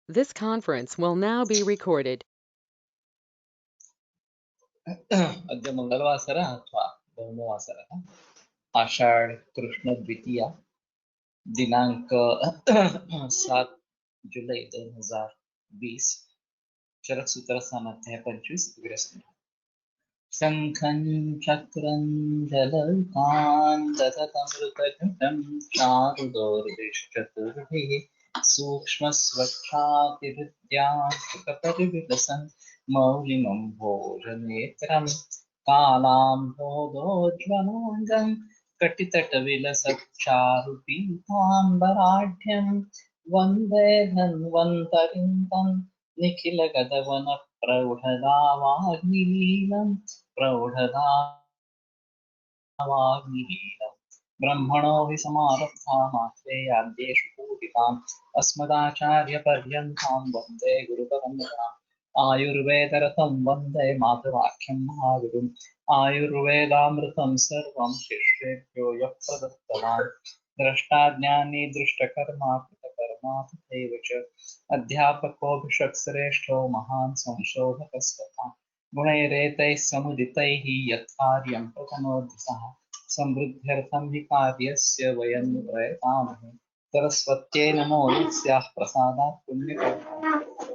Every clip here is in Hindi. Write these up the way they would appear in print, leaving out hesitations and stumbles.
This conference will now be recorded. अद्य मंगलवासर अथवा भौमवासरः आषाढ़ कृष्ण द्वितीया दिनांक 7 जुलै 2020 चरकसूत्र सामर्थ्य 25 ग्रस्त शंखं चक्रं जलकान्ततमृतघटं चारुदोर्दिश्चतुर्भिः सूक्ष्मस्वच्छातिहृद्यां मौलिनं भोजनेत्रं कालाम्भोदोज्ज्वलाङ्गं कटितटविलसच्चारुपीताम्बराढ्यं वन्दे धन्वन्तरिं तं निखिलगगनप्रौढदावाग्निलीलम् प्रौढदावाग्निलीलम् ब्रह्मणो हि समारब्धामाश्रेयाद्येषु पूजिताम् अस्मदाचार्यपर्यन्तां वन्दे गुरुपरम्पराम् आयुर्वेदरतं वन्दे मातृवाक्यं महागुरुम् आयुर्वेदामृतं सर्वं शिष्येभ्यो यः प्रदत्तवान् द्रष्टाज्ञानी दृष्टकर्मा कृतकर्मा तथैव च अध्यापकोऽभिषक्श्रेष्ठो महान् संशोधकस्तथा गुणैरेतैः समुदितैः यत्कार्यं प्रतनोति समृद्ध्यर्थं हि कार्यस्य वयं प्रयतामहे सरस्वत्यै नमो यस्याः प्रसादात् पुण्यकल्पः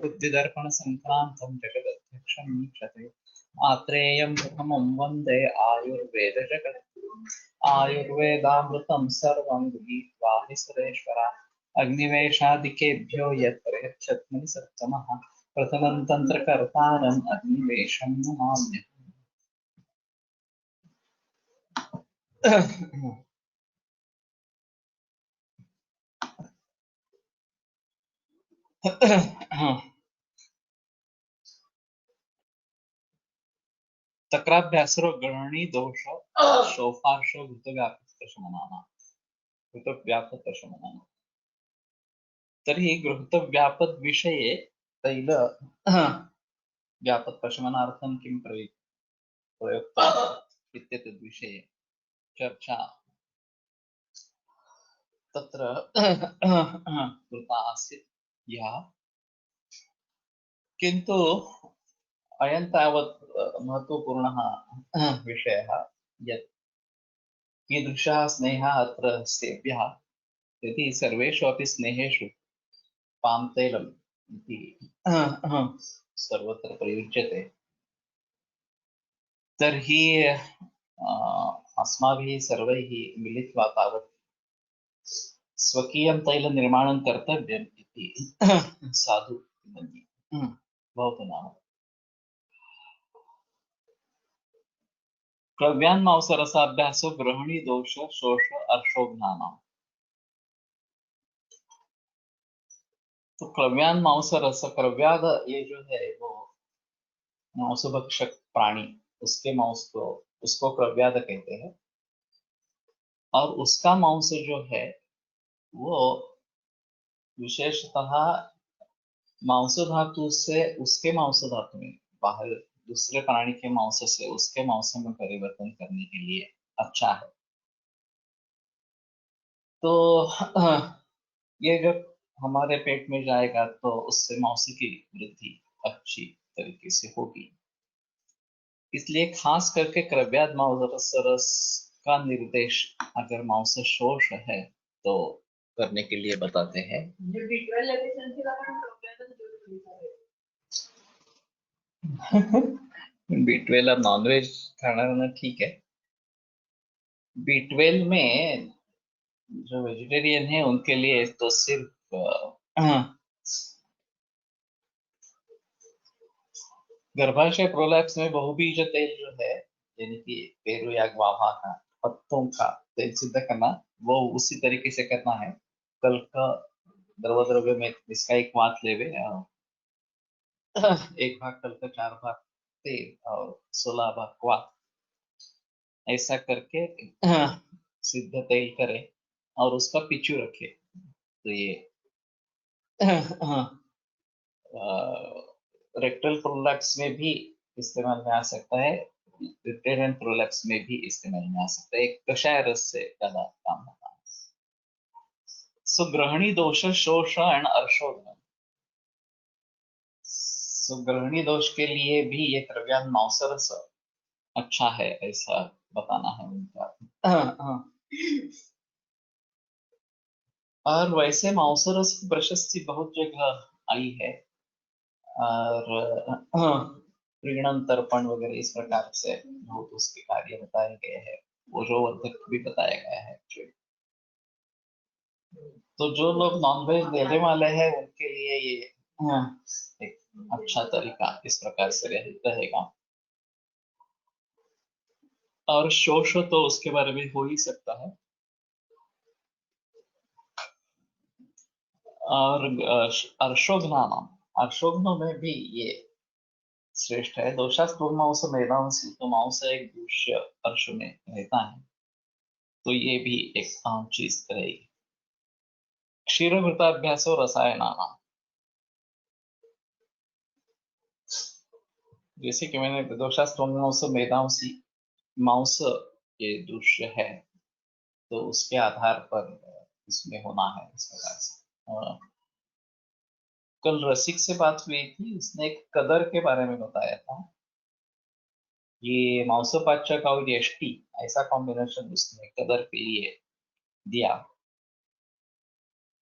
बुद्धिदर्पणसङ्क्रान्तं जगदध्यक्षं मीक्षते आत्रेयं प्रथमं वन्दे आयुर्वेदजगद्गुरुम् आयुर्वेदामृतं सर्वं गृहीत्वा हि सुरेश्वरा अग्निवेशादिकेभ्यो यत् प्रयच्छत् सत्तमः प्रथमं तन्त्रकर्तारम् अग्निवेशं नमाम्यहम्। तक्राभ्यासरो गृहणी दोष शोफार्शो घृतव्यापदशमनानां तर्हि घृतव्यापद्विषये तैल व्यापदशमनार्थं किं प्रयुक्तम् इत्येतद्विषये चर्चा तत्र कृता आसीत् या किन्तु अयं तावत् महत्वपूर्णः विषयः यत् कीदृशः स्नेहः अत्र सेव्यः यदि सर्वेषु अपि स्नेहेषु पामतैलम् इति सर्वत्र प्रयुज्यते तर्हि अस्माभिः सर्वैः मिलित्वा तावत् स्वकीयं तैलनिर्माणं कर्तव्यम् इति साधु मन्ये। भवतु नाम क्रव्यान्मांसरसाभ्यासो गृहिणी दोष शोष अर्शोघ्नानाम्। तो क्रव्यान मांसरस क्रव्याद ये जो है वो मांसभक्षक प्राणी उसके मांस को उसको क्रव्याद कहते हैं और उसका मांस जो है वो विशेषतः मांस धातु से उसके मांस धातु में बाहर दूसरे प्राणी के मांस से उसके मांस में परिवर्तन करने के लिए अच्छा है। तो ये जब हमारे पेट में जाएगा तो उससे मांस की वृद्धि अच्छी तरीके से होगी। इसलिए खास करके क्रव्याद मांसरस का निर्देश अगर मांस शोष है तो करने के लिए बताते हैं। B12 अब नॉनवेज खाना ठीक है। B12 में जो वेजिटेरियन है उनके लिए तो सिर्फ गर्भाशय प्रोलैप्स में बहुबीज तेल जो है यानी कि पेरू या ग्वावा का पत्तों का तेल सिद्ध करना वो उसी तरीके से करना है। कल का द्रव्य में इसका एक वात लेवे एक भाग कल का 4 भाग तेल और 16 भाग वात ऐसा करके सिद्ध तेल करे और उसका पिचू रखे तो ये रेक्टल प्रोलैप्स में भी इस्तेमाल में आ सकता है। रिटेरेंट प्रोलैप्स में भी इस्तेमाल में आ सकता है। एक कषाय रस से ज्यादा काम होता है। सो ग्रहणी दोष शोष एंड अर्शोधन सो ग्रहणी दोष के लिए भी ये द्रव्यान मांसरस अच्छा है, ऐसा बताना है उनका। और वैसे मांसरस की प्रशस्ति बहुत जगह आई है, और प्रीणन तर्पण वगैरह इस प्रकार से बहुत उसके कार्य बताए गए हैं, वो रोवर्धक भी बताया गया है actually। तो जो लोग नॉनवेज लेने वाले हैं उनके लिए ये एक अच्छा तरीका इस प्रकार से रहेगा। और शोष तो उसके बारे में हो ही सकता है। और अर्शोघ्नानाम, अर्शोघ्नों में भी ये श्रेष्ठ है। दोषास्तुर्मांस मेधांसी, तो मांस एक दूष्य अर्श में रहता है, तो ये भी एक अहम चीज रहेगी। क्षीरघृताभ्यास और रसायनानाम, जैसे कि मैंने दोषास्तुर्मांस मेधांसी मांस ये दूष्य है, तो उसके आधार पर इसमें होना है इस प्रकार से। कल रसिक से बात हुई थी, उसने एक कदर के बारे में बताया था। ये मांसोपाचक और यष्टि ऐसा कॉम्बिनेशन उसने कदर के लिए दिया,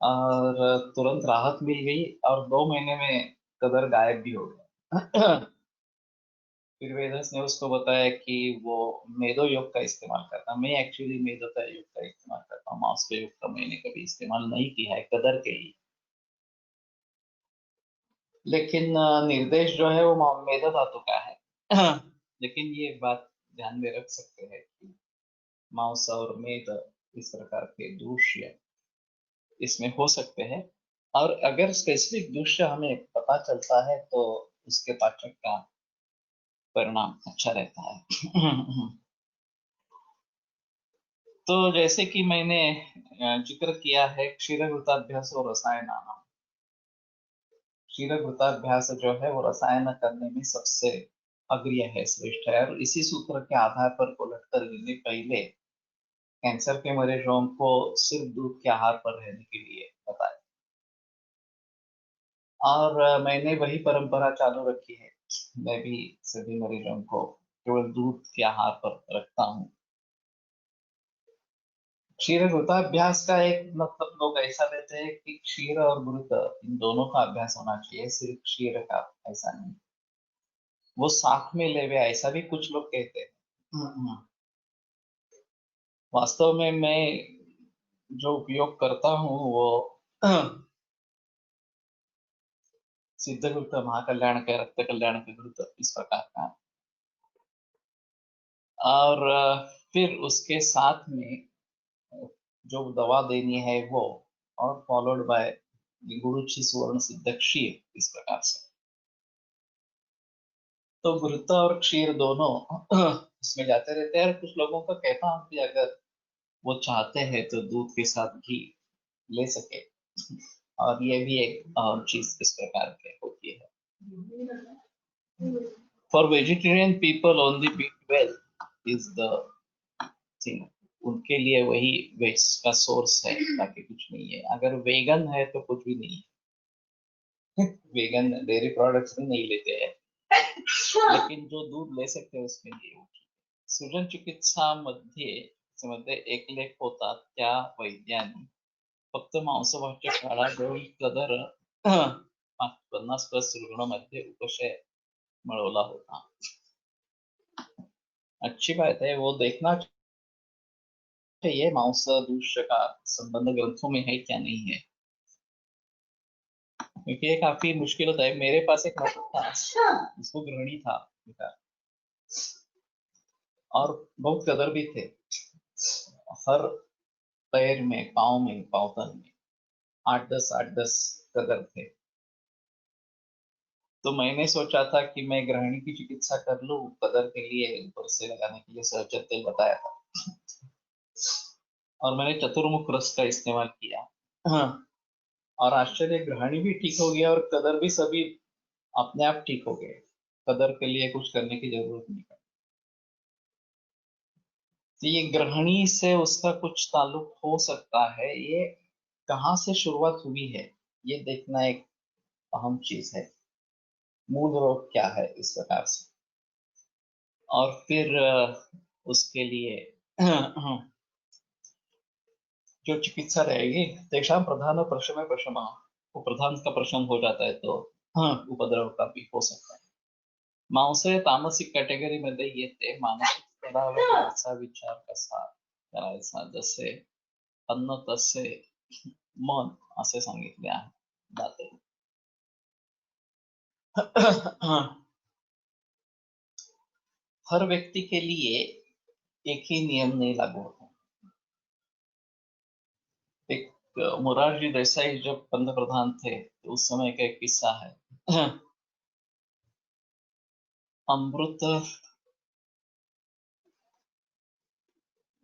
और तुरंत राहत मिल गई, और 2 महीने में कदर गायब भी हो गया। फिर वेदस ने उसको बताया कि वो मेदो योग का इस्तेमाल करता। मैं एक्चुअली मेदो का योग का इस्तेमाल करता हूँ, मांस के योग का मैंने कभी इस्तेमाल नहीं किया है कदर के लिए। लेकिन निर्देश जो है वो मेधा धातु का है। लेकिन ये बात ध्यान में रख सकते हैं कि मांस और मेद इस प्रकार के दूष्य इसमें हो सकते हैं, और अगर स्पेसिफिक दूष्य हमें पता चलता है तो उसके पाचक का परिणाम अच्छा रहता है। तो जैसे कि मैंने जिक्र किया है क्षीरघृताभ्यास और रसायनानाम, क्षीरघृताभ्यास जो है वो रसायन करने में सबसे अग्रिय है, श्रेष्ठ है, और इसी सूत्र के आधार पर कोलटकर ने पहले कैंसर के मरीजों को सिर्फ दूध के आहार पर रहने के लिए बताया, और मैंने वही परंपरा चालू रखी है। मैं भी सभी मरीजों को केवल दूध के आहार पर रखता हूँ। क्षीर घृताभ्यास का एक मतलब लोग ऐसा लेते हैं कि क्षीर और घृत इन दोनों का अभ्यास होना चाहिए, सिर्फ क्षीर का ऐसा नहीं, वो साथ में ले हुए ऐसा भी कुछ लोग कहते हैं। वास्तव में मैं जो उपयोग करता हूँ वो सिद्ध घृत, महाकल्याण के, रक्त कल्याण के घृत इस प्रकार का, और फिर उसके साथ में जो दवा देनी है वो, और फॉलोड बाय गुरुचि सुवर्ण सिद्ध क्षीर इस प्रकार से। तो घृत और क्षीर दोनों इसमें जाते रहते हैं, और कुछ लोगों का कहना है कि अगर वो चाहते हैं तो दूध के साथ घी ले सके, और ये भी एक और चीज इस प्रकार की होती है। For vegetarian people only B12 is the thing, उनके लिए वही वेज का सोर्स है, बाकी कुछ नहीं है। अगर वेगन है तो कुछ भी नहीं है। वेगन डेयरी प्रोडक्ट्स भी नहीं लेते हैं, लेकिन जो दूध ले सकते हैं उसके लिए वो ठीक है। सृजन चिकित्सा मध्ये एक लेख होता, त्या वैद्याने फक्त मांसवाचक काळा घेऊन कदर 50+ रुग्णांमध्ये उपशय मिळवला होता। अच्छी बात है, वो देखना चाहिए मांस दूष्य का संबंध ग्रंथों में है क्या नहीं है, क्योंकि ये काफी मुश्किल होता है। मेरे पास एक मरीज था, उसको ग्रहणी था बेटा, और बहुत कदर भी थे, हर पैर में, पाँवतन में 8-10 कदर थे। तो मैंने सोचा था कि मैं ग्रहणी की चिकित्सा कर लूं, कदर के लिए ऊपर से लगाने के लिए सरचर तेल बताया था, और मैंने चतुर्मुख रस का इस्तेमाल किया। हाँ, और आश्चर्य, ग्रहणी भी ठीक हो गया और कदर भी सभी अपने आप ठीक हो गए। कदर के लिए कुछ करने की जरूरत नहीं पड़ी। तो ये ग्रहणी से उसका कुछ ताल्लुक हो सकता है, ये कहाँ से शुरुआत हुई है ये देखना एक अहम चीज है। मूल रोग क्या है, इस प्रकार से। और फिर उसके लिए जो चिकित्सा रहेगी, तेषां प्रधान प्रशम प्रशम, वो प्रधान का प्रशम हो जाता है तो उपद्रव का भी हो सकता है. मांसे तामसिक कॅटेगरीमध्ये येते. मानसिक स्तरावर याचा विचार कसा करायचा, जसे अन्न तसे मन असे सांगितले आहे जाते. हर व्यक्ति के लिए एक ही नियम नहीं लागू होता. एक मोरारजी देसाई जब पंतप्रधान थे तो उस समय का एक किस्सा है. अमृत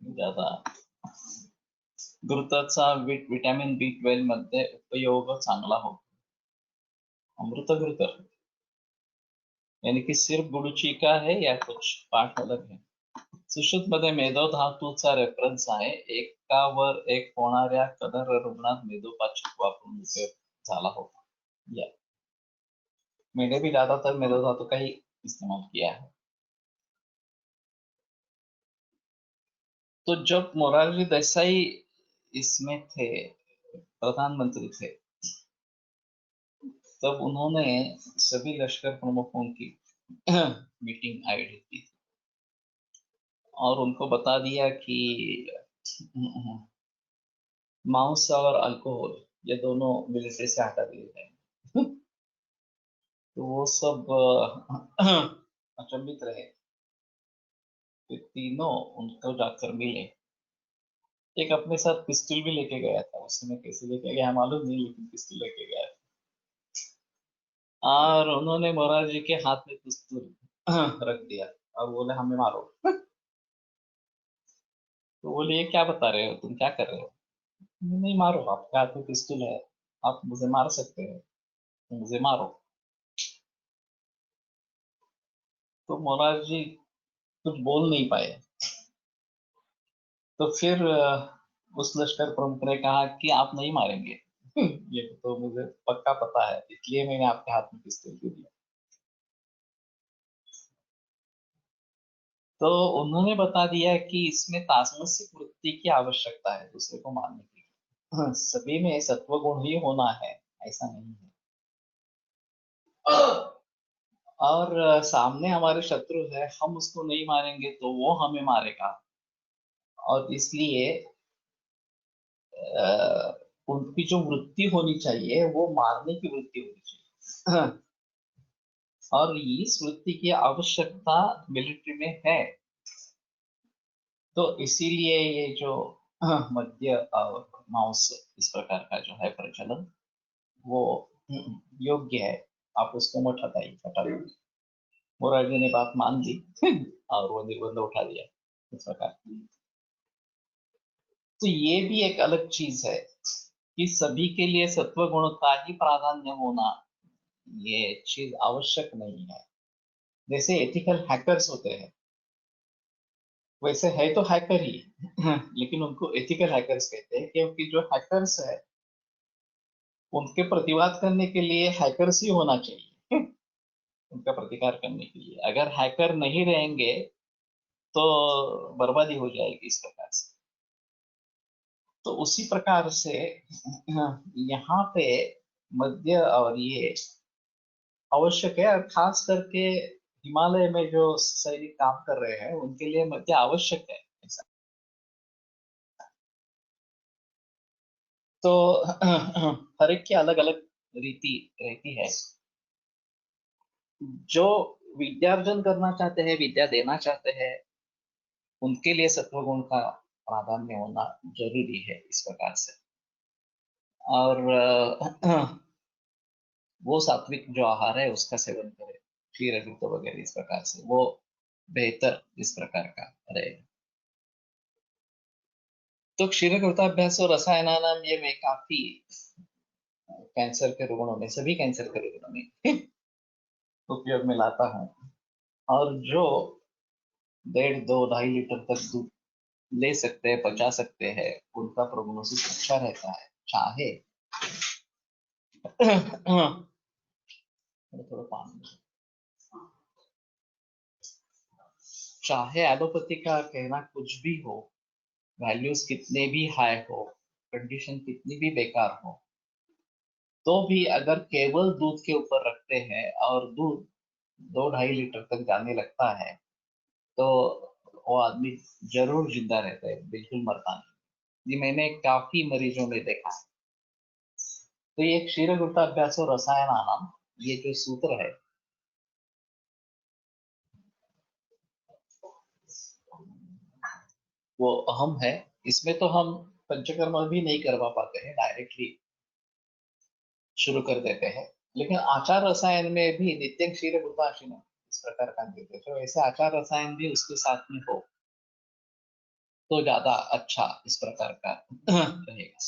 ज्यादा घृताचा विटॅमिन B12 मध्ये उपयोग चांगला होतो. अमृत यानी कि सिर्फ गुरुचिका है या कुछ पाठ अलग है. सुश्रुत मध्ये मेदो धातूचा रेफरन्स आहे. एकावर एक होणाऱ्या कदर रुग्णात मेदोपाचक वापरून उपयोग झाला होता. या मैंने भी ज्यादातर मेदो धातु का ही इस्तेमाल किया है. तो जब मोरारजी देसाई इसमें थे, प्रधानमंत्री थे, तब उन्होंने सभी लश्कर प्रमुखों की मीटिंग आयोजित की थी और उनको बता दिया कि मांस और अल्कोहल ये दोनों मिलिट्री से हटा दिए जाएंगे. तो वो सब अचंभित रहे. तो तीनों उनको जाकर मिले. एक अपने साथ पिस्टल भी लेके गया था. उस समय कैसे लेके गया मालूम नहीं, लेकिन पिस्टल लेके गया. और उन्होंने मोरारजी के हाथ में पिस्तौल रख दिया और बोले हमें मारो. तो बोले ये क्या बता रहे हो, तुम क्या कर रहे हो. नहीं मारो, आपके हाथ में पिस्तौल है, आप मुझे मार सकते हो, तो मुझे मारो. तो मोरारजी कुछ बोल नहीं पाए. तो फिर उस लश्कर प्रमुख ने कहा कि आप नहीं मारेंगे. ये तो मुझे पक्का पता है, इसलिए मैंने आपके हाथ में पिस्तौल क्यों दिया. तो उन्होंने बता दिया कि इसमें तामसिक वृत्ति की आवश्यकता है दूसरे को मारने के लिए. सभी में सत्व गुण ही होना है ऐसा नहीं है. और सामने हमारे शत्रु है, हम उसको नहीं मारेंगे तो वो हमें मारेगा. और इसलिए उनकी जो वृत्ति होनी चाहिए वो मारने की वृत्ति होनी चाहिए. और इस वृत्ति की आवश्यकता मिलिट्री में है. तो इसीलिए ये जो मद्य और मांस इस प्रकार का जो है प्रचलन वो योग्य है. आप उसको मत हटाइए, हटा दो. मोरारजी ने बात मान ली और वो निर्बंध उठा दिया इस प्रकार. तो ये भी एक अलग चीज है कि सभी के लिए सत्व गुण का ही प्राधान्य होना ये चीज आवश्यक नहीं है. जैसे एथिकल हैकर्स होते हैं, वैसे है तो हैकर ही लेकिन उनको एथिकल हैकर्स कहते हैं क्योंकि जो हैकर्स है उनके प्रतिवाद करने के लिए हैकर्स ही होना चाहिए. उनका प्रतिकार करने के लिए अगर हैकर नहीं रहेंगे तो बर्बादी हो जाएगी इस प्रकार से. तो उसी प्रकार से यहाँ पे मध्य और ये आवश्यक है. और खास करके हिमालय में जो सैनिक काम कर रहे हैं उनके लिए मध्य आवश्यक है ऐसा. तो हर एक की अलग अलग रीति रहती है. जो विद्यार्जन करना चाहते हैं, विद्या देना चाहते हैं, उनके लिए सत्वगुण का प्राधान्य होना जरूरी है इस प्रकार से. और वो सात्विक जो आहार है उसका सेवन करें, क्षीर घृत वगैरह इस प्रकार से, वो बेहतर इस प्रकार का रहेगा. तो क्षीर घृताभ्यास और रसायनानाम ये मैं काफी कैंसर के रुग्णों में, सभी कैंसर के रुग्णों में उपयोग में लाता हूँ. और जो 1.5-2-2.5 लीटर तक दूध ले सकते हैं, पचा सकते हैं, उनका प्रोग्नोसिस अच्छा रहता है. चाहे थोड़ा पानी। चाहे एलोपैथी का कहना कुछ भी हो, वैल्यूज कितने भी हाई हो, कंडीशन कितनी भी बेकार हो, तो भी अगर केवल दूध के ऊपर रखते हैं और दूध 2-2.5 लीटर तक जाने लगता है, तो वो आदमी जरूर जिंदा रहता है, बिल्कुल मरता नहीं। ये मैंने काफी मरीजों में देखा है। तो ये क्षीरगुप्ता अभ्यास और रसायनानाम, ये जो सूत्र है, वो अहम है। इसमें तो हम पंचकर्म भी नहीं करवा पाते हैं, डायरेक्टली शुरू कर देते हैं। लेकिन आचार रसायन में भी नित्य क्षीर गुप्ताशीन इस प्रकार का देते हैं, तो ऐसे आचार रसायन भी उसके साथ में हो तो ज्यादा अच्छा इस प्रकार का रहेगा।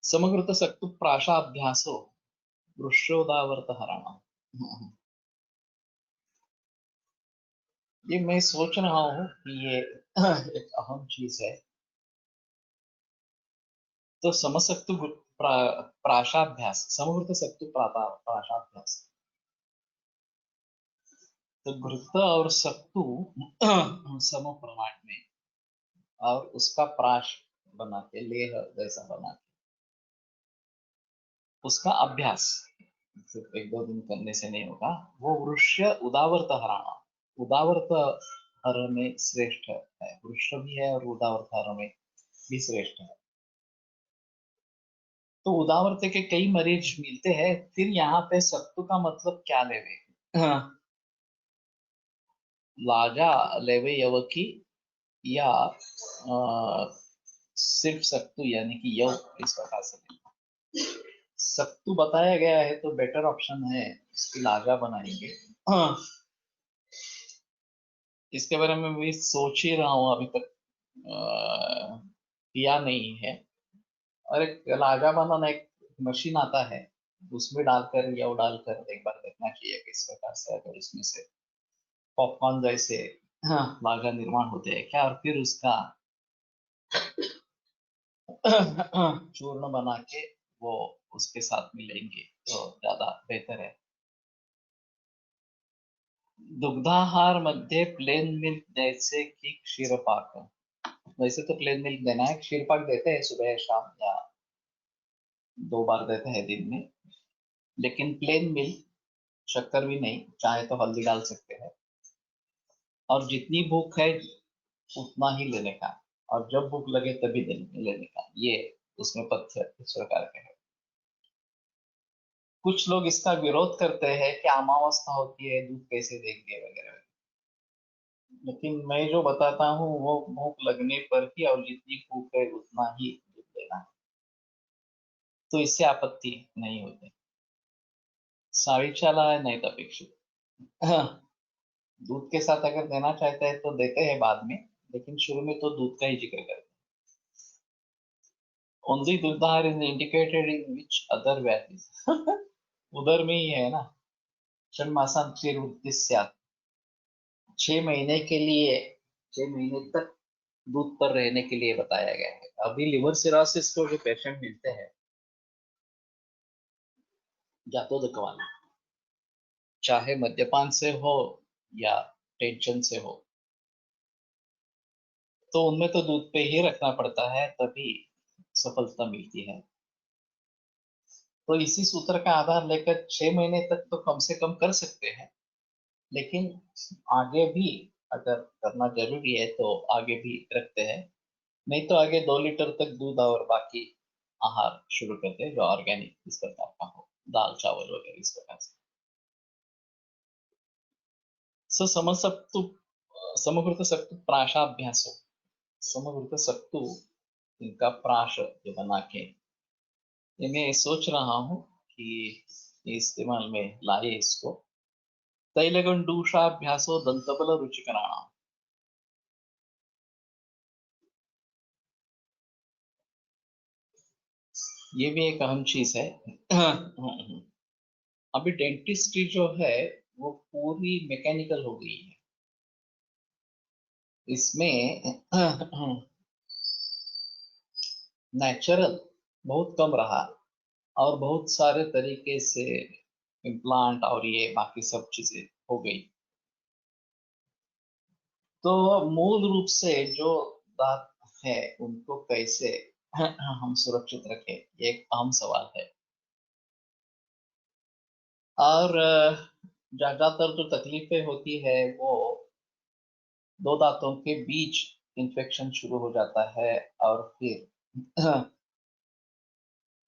समग्रत सक्तु प्राशाभ्यासो वृक्षोदावर्त हरण। ये मैं सोच रहा हूँ कि ये एक अहम चीज है। तो समसक्तु प्राशाभ्यास, समग्रत सक्तु प्राशाभ्यास, तो घृत और सत्तू सम प्रमाण में, और उसका प्राश बना के, लेह जैसा बना के, उसका अभ्यास सिर्फ 1-2 दिन करने से नहीं होगा। वो वृक्ष उदावर्त हराना, उदावर्त हर में श्रेष्ठ है, वृक्ष भी है और उदावर्त हर में भी श्रेष्ठ है। तो उदावर्त के कई मरीज मिलते हैं। फिर यहाँ पे सत्तू का मतलब क्या लेवे? हाँ, लाजा लेवे यवकी, या सिर्फ सत्तू यानी कि यव, इस प्रकार से सत्तू बताया गया है तो बेटर ऑप्शन है, इसकी लाजा बनाएंगे। हाँ, इसके बारे में भी सोच ही रहा हूँ, अभी तक किया नहीं है। और एक लाजा बनाना एक मशीन आता है, उसमें डालकर यव डालकर एक बार देखना चाहिए कि इस प्रकार से अगर उसमें से पॉपकॉर्न जैसे, हाँ, लाजा निर्माण होते हैं क्या, और फिर उसका चूर्ण बना के वो उसके साथ मिलेंगे तो ज्यादा बेहतर है। दुग्धाहार मध्ये प्लेन मिल्क जैसे कि क्षीरपाक, वैसे तो प्लेन मिल्क देना है, क्षीरपाक देते हैं सुबह या शाम, या 2 बार देते हैं दिन में। लेकिन प्लेन मिल्क, शक्कर भी नहीं, चाहे तो हल्दी डाल सकते हैं। और जितनी भूख है उतना ही लेने का, और जब भूख लगे तभी लेने का, ये उसमें पथ्य इस प्रकार के है। कुछ लोग इसका विरोध करते हैं कि अमावस्या होती है, दूध कैसे देंगे वगैरह। लेकिन मैं जो बताता हूँ वो भूख लगने पर ही, और जितनी भूख है उतना ही दूध देना है, तो इससे आपत्ति नहीं होती। साविचाला है नहीं तो अपेक्षित। दूध के साथ अगर देना चाहते हैं तो देते हैं बाद में, लेकिन शुरू में तो दूध का ही जिक्र करते हैं। ओनली दुग्धाहार is indicated in which other valleys. उधर में ही है ना, षण्मासान क्षीरवृद्धि स्यात्, 6 महीने के लिए, 6 महीने तक दूध पर रहने के लिए बताया गया है। अभी लिवर सिरोसिस को जो पेशेंट मिलते हैं, जातोदक वाले, चाहे मद्यपान से हो या टेंशन से हो, तो उनमें तो दूध पे ही रखना पड़ता है, तभी सफलता मिलती है। तो इसी सूत्र का आधार लेकर 6 महीने तक तो कम से कम कर सकते हैं। लेकिन आगे भी अगर करना जरूरी है तो आगे भी रखते हैं, नहीं तो आगे 2 लीटर तक दूध और बाकी आहार शुरू करते हैं जो ऑर्गेनिक इस प्रकार का हो, दाल चावल वगैरह इस प्रकार से। सो समसप्तु, समकृत सक्तु प्राशाभ्यासो, समकृत सक्तु, इनका प्राश जो बना के, ये मैं सोच रहा हूँ कि इस्तेमाल में लाए इसको। तैलगंडूषाभ्यासो दंतबल रुचिकराणाम, ये भी एक अहम चीज है। अभी डेंटिस्ट्री जो है वो पूरी मैकेनिकल हो गई है। इसमें नेचुरल बहुत कम रहा। और बहुत सारे तरीके से इम्प्लांट और ये बाकी सब चीजें हो गई। तो मूल रूप से जो दांत है उनको कैसे हम सुरक्षित रखें, ये एक अहम सवाल है। और ज्यादातर जो तकलीफें होती है वो दो दांतों के बीच इन्फेक्शन शुरू हो जाता है, और फिर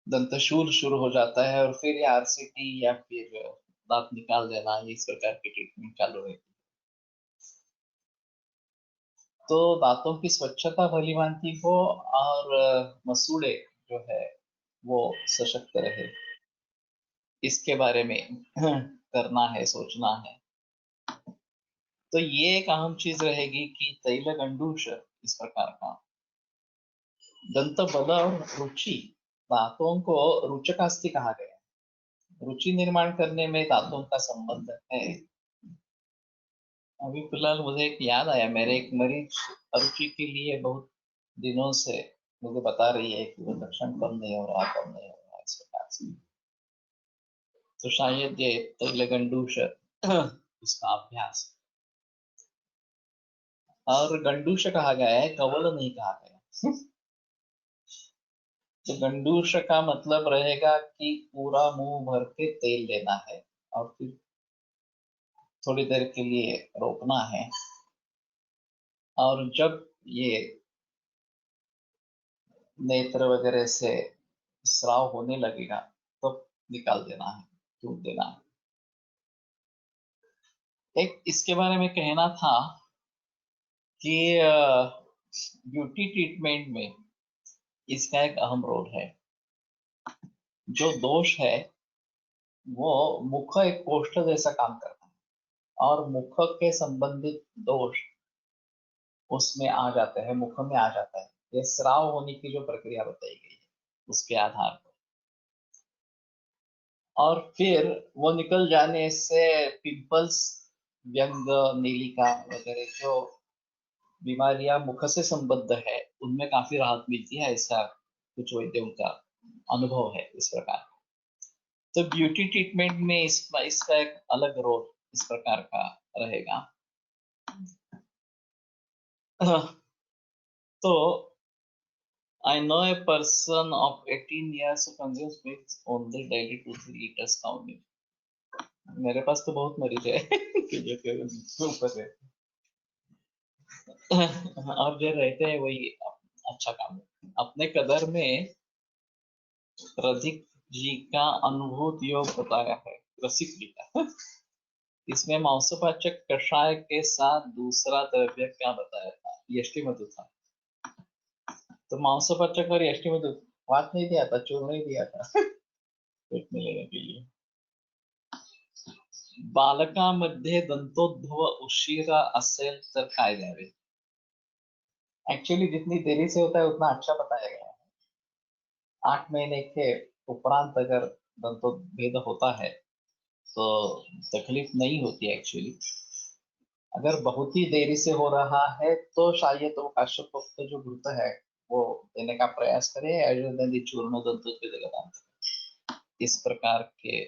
दंतशूल शुरू हो जाता है, और फिर ये आरसीटी या फिर दांत निकाल देना, इस प्रकार की ट्रीटमेंट चालू है। तो दांतों की स्वच्छता भली भांति हो, और मसूड़े जो है वो सशक्त रहे, इसके बारे में करना है, सोचना है। तो ये एक अहम चीज रहेगी कि तैल गंडूष इस प्रकार का दंत बल और रुचि, दांतों को रुचकास्ति कहा गया है। रुचि निर्माण करने में दांतों का संबंध है। अभी फिलहाल मुझे एक याद आया, मेरे एक मरीज रुचि के लिए बहुत दिनों से मुझे बता रही है कि वो लक्षण कम नहीं हो रहा, कम नहीं हो रहा, इस प्रकार से। तो शायद ये तैल गंडूष उसका अभ्यास। और गंडूष कहा गया है, कवल नहीं कहा गया। तो गंडूष का मतलब रहेगा कि पूरा मुंह भर के तेल लेना है, और फिर थोड़ी देर के लिए रोकना है, और जब ये नेत्र वगैरह से स्राव होने लगेगा तो निकाल देना है, थूक देना है। एक इसके बारे में कहना था कि ब्यूटी ट्रीटमेंट में इसका एक अहम रोल है। जो दोष है वो मुख एक कोष्ठ जैसा काम करता है, और मुख के संबंधित दोष उसमें आ जाते हैं, मुख में आ जाता है। ये स्राव होने की जो प्रक्रिया बताई गई है उसके आधार पर, और फिर वो निकल जाने से पिंपल्स, व्यंग, नीलिका वगैरह जो बीमारियां मुख से संबद्ध है उनमें काफी राहत मिलती है, ऐसा कुछ वैद्यों का अनुभव है इस प्रकार। तो ब्यूटी ट्रीटमेंट में इसका एक अलग रोल इस प्रकार का रहेगा। तो I know a person of 18 years who consumes milk only daily 2-3 liters cow milk. मेरे पास तो बहुत मरीज है कि जो केवल ऊपर है। और जो रहते हैं वही अच्छा काम है। अपने कदर में रसिक जी का अनुभूत योग बताया है, रसिक जी का। इसमें मांसोपाचक कषाय के साथ दूसरा द्रव्य क्या बताया था? यष्टि मधु था। तो मांसोपाचक और यष्टि मधु बात नहीं दिया था, चूर्ण नहीं दिया था पेट में लेने के लिए। बालकामध्ये दंतोद्भव उशिरा असेल तर काय द्यावे? एक्चुअली जितनी देरी से होता है उतना अच्छा बताया गया है। 8 महीने के उपरांत अगर दंतोभेद होता है तो तकलीफ नहीं होती एक्चुअली। अगर बहुत ही देरी से हो रहा है तो शायद वो काश्यपोक्त जो घृत है वो देने का प्रयास करे, आयुर्वेद चूर्ण दंतोद्भेद का इस प्रकार के।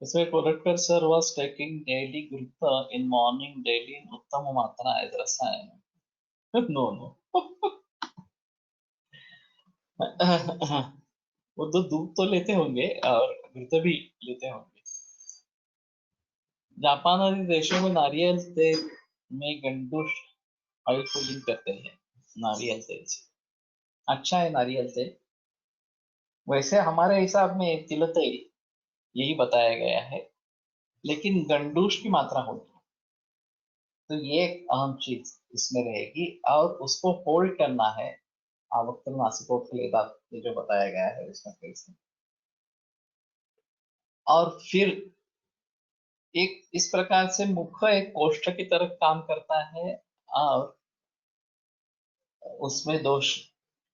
इसमें प्रोडक्टर सर वाज टेकिंग डेली घृत इन मॉर्निंग डेली इन उत्तम मात्रा एज रसायन। No no. वो तो दूध तो लेते होंगे और घृत भी लेते होंगे। जापान आदि देशों में नारियल तेल में गंडूश ऑयल पुलिंग करते हैं नारियल तेल से। अच्छा है नारियल तेल। वैसे हमारे हिसाब में तिल तेल यही बताया गया है, लेकिन गंडूश की मात्रा होगी। तो ये एक अहम चीज इसमें रहेगी, और उसको होल्ड करना है आवक्तन नासिकोपलेदा, ये जो बताया गया है इसमें कैसे। और फिर एक इस प्रकार से मुख एक कोष्ठ की तरफ काम करता है, और उसमें दोष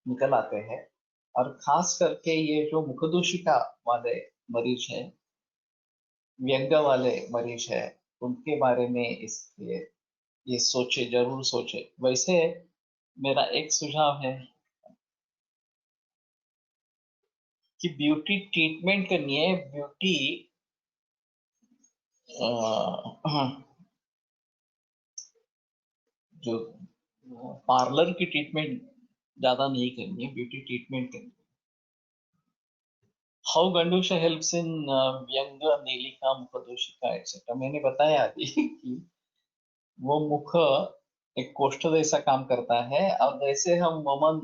निकल आते हैं। और खास करके ये जो मुखदूषिका वाले मरीज है, व्यंग वाले मरीज है, उनके बारे में इसलिए ये सोचे, जरूर सोचे। वैसे मेरा एक सुझाव है कि ब्यूटी ट्रीटमेंट करनी है, ब्यूटी जो पार्लर की ट्रीटमेंट ज्यादा नहीं करनी है, ब्यूटी ट्रीटमेंट करनी है। हाउ गंडूशा हेल्प्स इन व्यंग, नीलिका, मुखदोषिका एक्सेट्रा। मैंने बताया अभी कि वो मुख एक कोष्ठ जैसा काम करता है, और जैसे हम वमन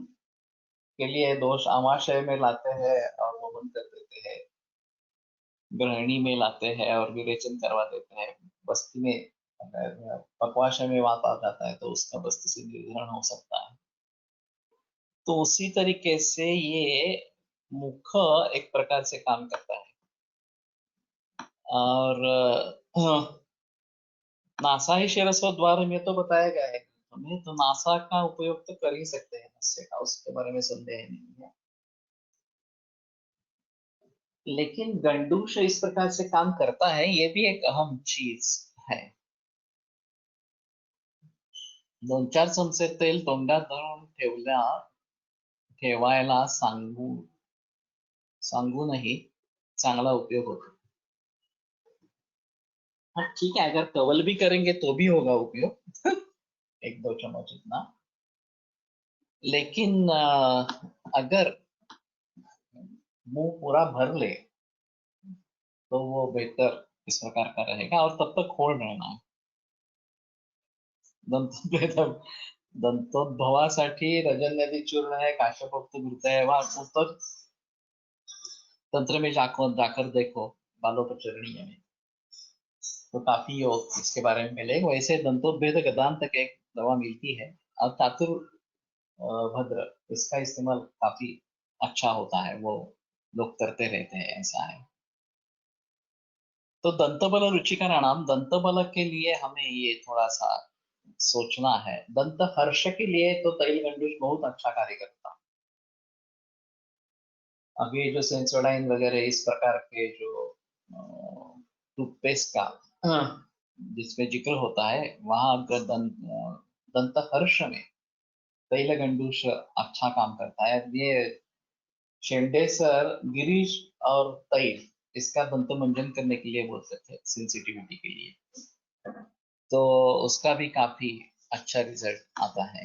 के लिए दोष आमाशय में लाते हैं और वमन कर देते हैं, गृहिणी में लाते हैं और विरेचन करवा देते हैं, बस्ती में अगर पक्वाशय में वात आ जाता है तो उसका बस्ती से निर्धारण हो सकता है। तो उसी तरीके से ये मुख एक प्रकार से काम करता है। और नासा ही शिरस्व द्वार में तो बताया गया है हमें, तो नासा का उपयोग तो कर ही सकते हैं नस्य का, उसके बारे में संदेह नहीं है। लेकिन गंडूश इस प्रकार से काम करता है, ये भी एक अहम चीज है। 2-4 चमचे तेल तोंडात धरून ठेवायला सांगूनही चांगला उपयोग होतो। हाँ ठीक है, अगर कवल भी करेंगे तो भी होगा उपयोग 1-2 चम्मच इतना। लेकिन अगर मुंह पूरा भर ले तो वो बेहतर इस प्रकार का रहेगा, और तब तक होल्ड रहना है। दंत दंतोद्भवासाठी रजन नदी चूर्ण है, काश्यपोक्त घृत है, वहां पुस्तक तंत्र में जाकर देखो, बालोपचरणीय में तो काफी इसके बारे में मिलेगा। वैसे दंतोद्भेद गदांत तक एक दवा मिलती है, और चातुर भद्र इसका इस्तेमाल काफी अच्छा होता है, वो लोग करते रहते हैं, ऐसा है। तो दंतबल रुचिकराणाम, दंतबल के लिए हमें ये थोड़ा सा सोचना है। दंत हर्ष के लिए तो तैल गंडूश बहुत अच्छा कार्य करता है। अभी जो सेंसोडाइन वगैरह इस प्रकार के जो टूथपेस्ट का जिसमें जिक्र होता है, वहां अगर दंत हर्ष में तैल गंडूश अच्छा काम करता है। ये शेंडे सर गिरीश और तैल इसका दंत मंजन करने के लिए बोलते थे, सेंसिटिविटी के लिए, तो उसका भी काफी अच्छा रिजल्ट आता है।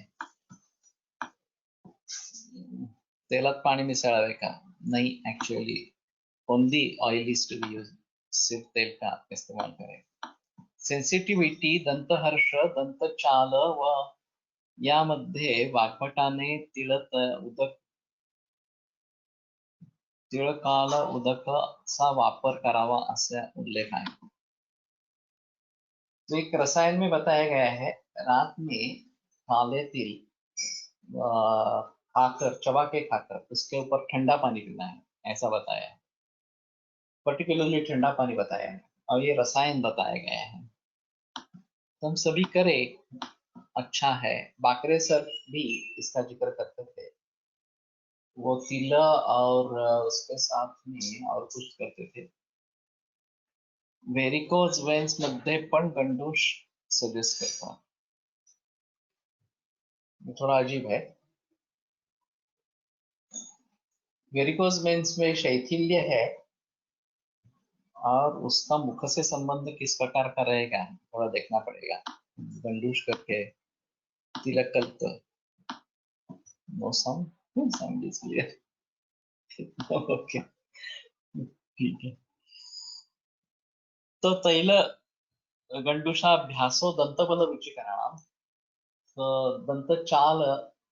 तेलात पानी मिसळावे का? नहीं, actually only oil is to be use, सिर्फ तेल का इस्तेमाल करें। सेन्सिटिव्हिटी, दंतहर्ष, दंतचाल व यामध्ये वाग्भटाने तिळकाल उदकचा वापर करावा असा उल्लेख है। तो एक रसायन में बताया गया है, रात में काले तिल खाकर, चबा के खाकर उसके ऊपर ठंडा पानी पीना है, ऐसा बताया है। पर्टिकुलरली ठंडा पानी बताया है, और ये रसायन बताया गया है। तो हम सभी करें, अच्छा है। बाकरे सर भी इसका जिक्र करते थे, वो तिला और उसके साथ में और कुछ करते थे। वेरिकोज वेन्स मध्ये पण गंडूश सजेस्ट करता, थोड़ा अजीब है। वेरिकोज वेन्स में शैथिल्य है, और उसका मुख से संबंध किस प्रकार का रहेगा थोड़ा देखना पड़ेगा। गंडूश करके तिलक कल्प, no sound is clear okay, ठीक है। तो तैल गंडूषाभ्यासो दंतबल रुचिकराणाम, तो दंत चाल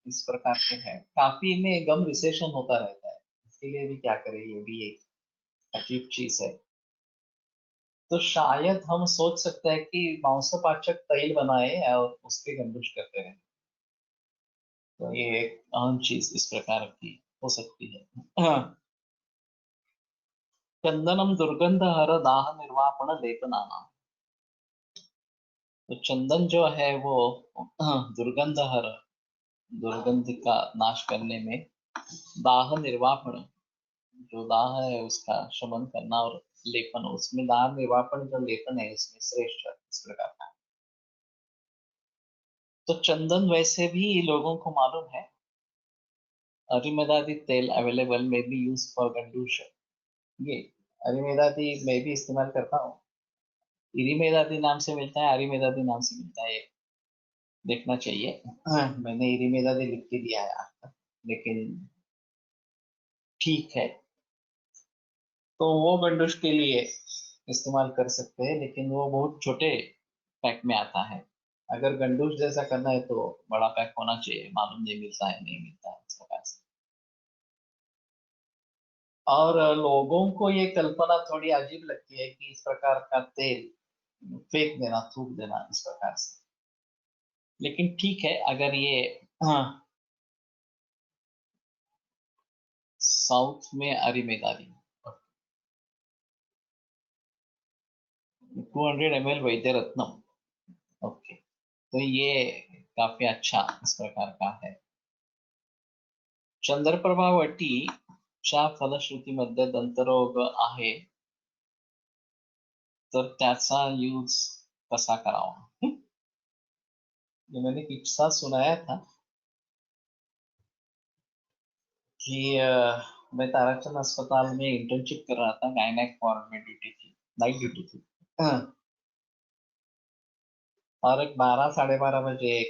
इस प्रकार के है। काफी में गम विशेषण होता रहता है, इसके लिए भी क्या करें, ये भी एक अजीब चीज है। तो शायद हम सोच सकते हैं कि मांसपाचक तैल बनाए और उसके गंडूश करते रहे, तो ये एक अहम चीज इस प्रकार की हो सकती है। चंदनम दुर्गंधहर दाह निर्वापन लेपनाना, तो चंदन जो है वो दुर्गंधहर, दुर्गंध का नाश करने में, दाह निर्वापन, जो दाह है उसका शमन करना, और लेपन, उसमें दाह निर्वापन जो लेपन है इसमें श्रेष्ठ इस प्रकार का। तो चंदन वैसे भी लोगों को मालूम है अरिमेदादी तेल अवेलेबल में बी यूज फॉर गंडूश। ये अरिमेदादी मैं भी इस्तेमाल करता हूँ। इरिमेदादी नाम से मिलता है, अरिमेदादी नाम से मिलता है, देखना चाहिए। मैंने इरिमेदादी लिख के दिया है आज तक, लेकिन ठीक है। तो वो गंडूश के लिए इस्तेमाल कर सकते हैं, लेकिन वो बहुत छोटे पैक में आता है। अगर गंडूश जैसा करना है तो बड़ा पैक होना चाहिए, मालूम नहीं मिलता है, नहीं मिलता है इस प्रकार से। और लोगों को ये कल्पना थोड़ी अजीब लगती है कि इस प्रकार का तेल फेंक देना, थूक देना इस प्रकार से। लेकिन ठीक है, अगर ये हाँ, साउथ में अरिमेदारी 200 ml वैद्य रत्नम। ओके, तो ये काफी अच्छा इस प्रकार का है। चंद्रप्रभा वटी च्या फलश्रुतीमध्ये दंतरोग आहे, तर त्याचा यूज कसा करावा? ये मैंने किस्सा सुनाया था कि मैं ताराचंद अस्पताल में इंटर्नशिप कर रहा था, गायनेक वार्ड में ड्यूटी थी, नाइट ड्यूटी थी। और एक 12 साढ़े 12 बजे एक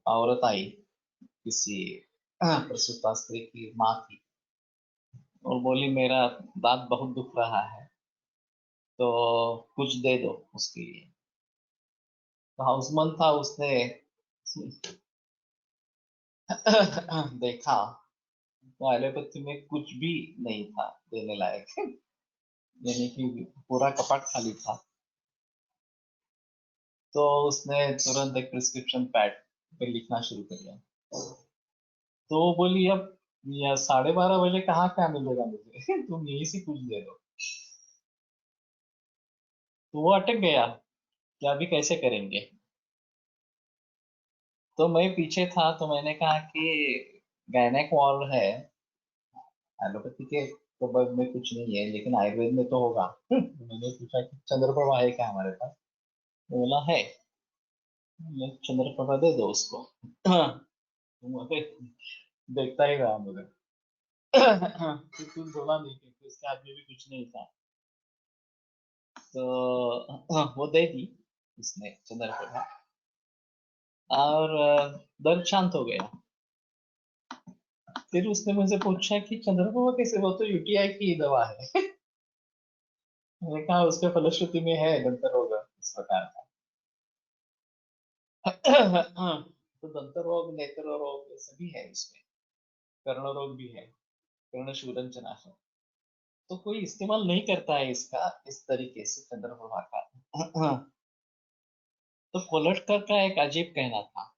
औरत आई, किसी प्रसूता स्त्री की माँ थी, और बोली मेरा दांत बहुत दुख रहा है, तो कुछ दे दो उसके लिए। तो हाउसमैन था, उसने देखा तो एलोपैथी में कुछ भी नहीं था देने लायक। यानी कि पूरा कपाट खाली था। तो उसने तुरंत एक प्रिस्क्रिप्शन पैड पे लिखना शुरू कर दिया। तो वो बोली अब या 12:30 बजे कहाँ क्या मिलेगा मुझे? तुम यहीं से कुछ दे दो। तो वो अटक गया कि अभी कैसे करेंगे। तो मैं पीछे था, तो मैंने कहा कि गायनेक वार्ड है, एलोपैथी के तो में कुछ नहीं है, लेकिन आयुर्वेद में तो होगा। तो मैंने पूछा कि चंद्रप्रभा है क्या हमारे पास? तो बोला है। मैं चंद्रप्रभा दे दो उसको। हाँ, तो मुझे देखता ही रहा मुझे। तो कुछ बोला नहीं, क्योंकि उसके हाथ में भी कुछ नहीं था। तो वो दे दी उसने चंद्रप्रभा, और दर्द शांत हो गया। फिर उसने मुझसे पूछा कि चंद्रप्रभा कैसे, वो तो यूटीआई की दवा है। मैंने कहा उसके फलश्रुति में है दंत रोग इस प्रकार का। तो दंत रोग, नेत्र रोग, ये सभी है इसमें। कर्ण रोग भी है, कर्ण शूरंचनाशक। तो कोई इस्तेमाल नहीं करता है इसका इस तरीके से चंद्रप्रभा का। तो कोलटकर का एक अजीब कहना था,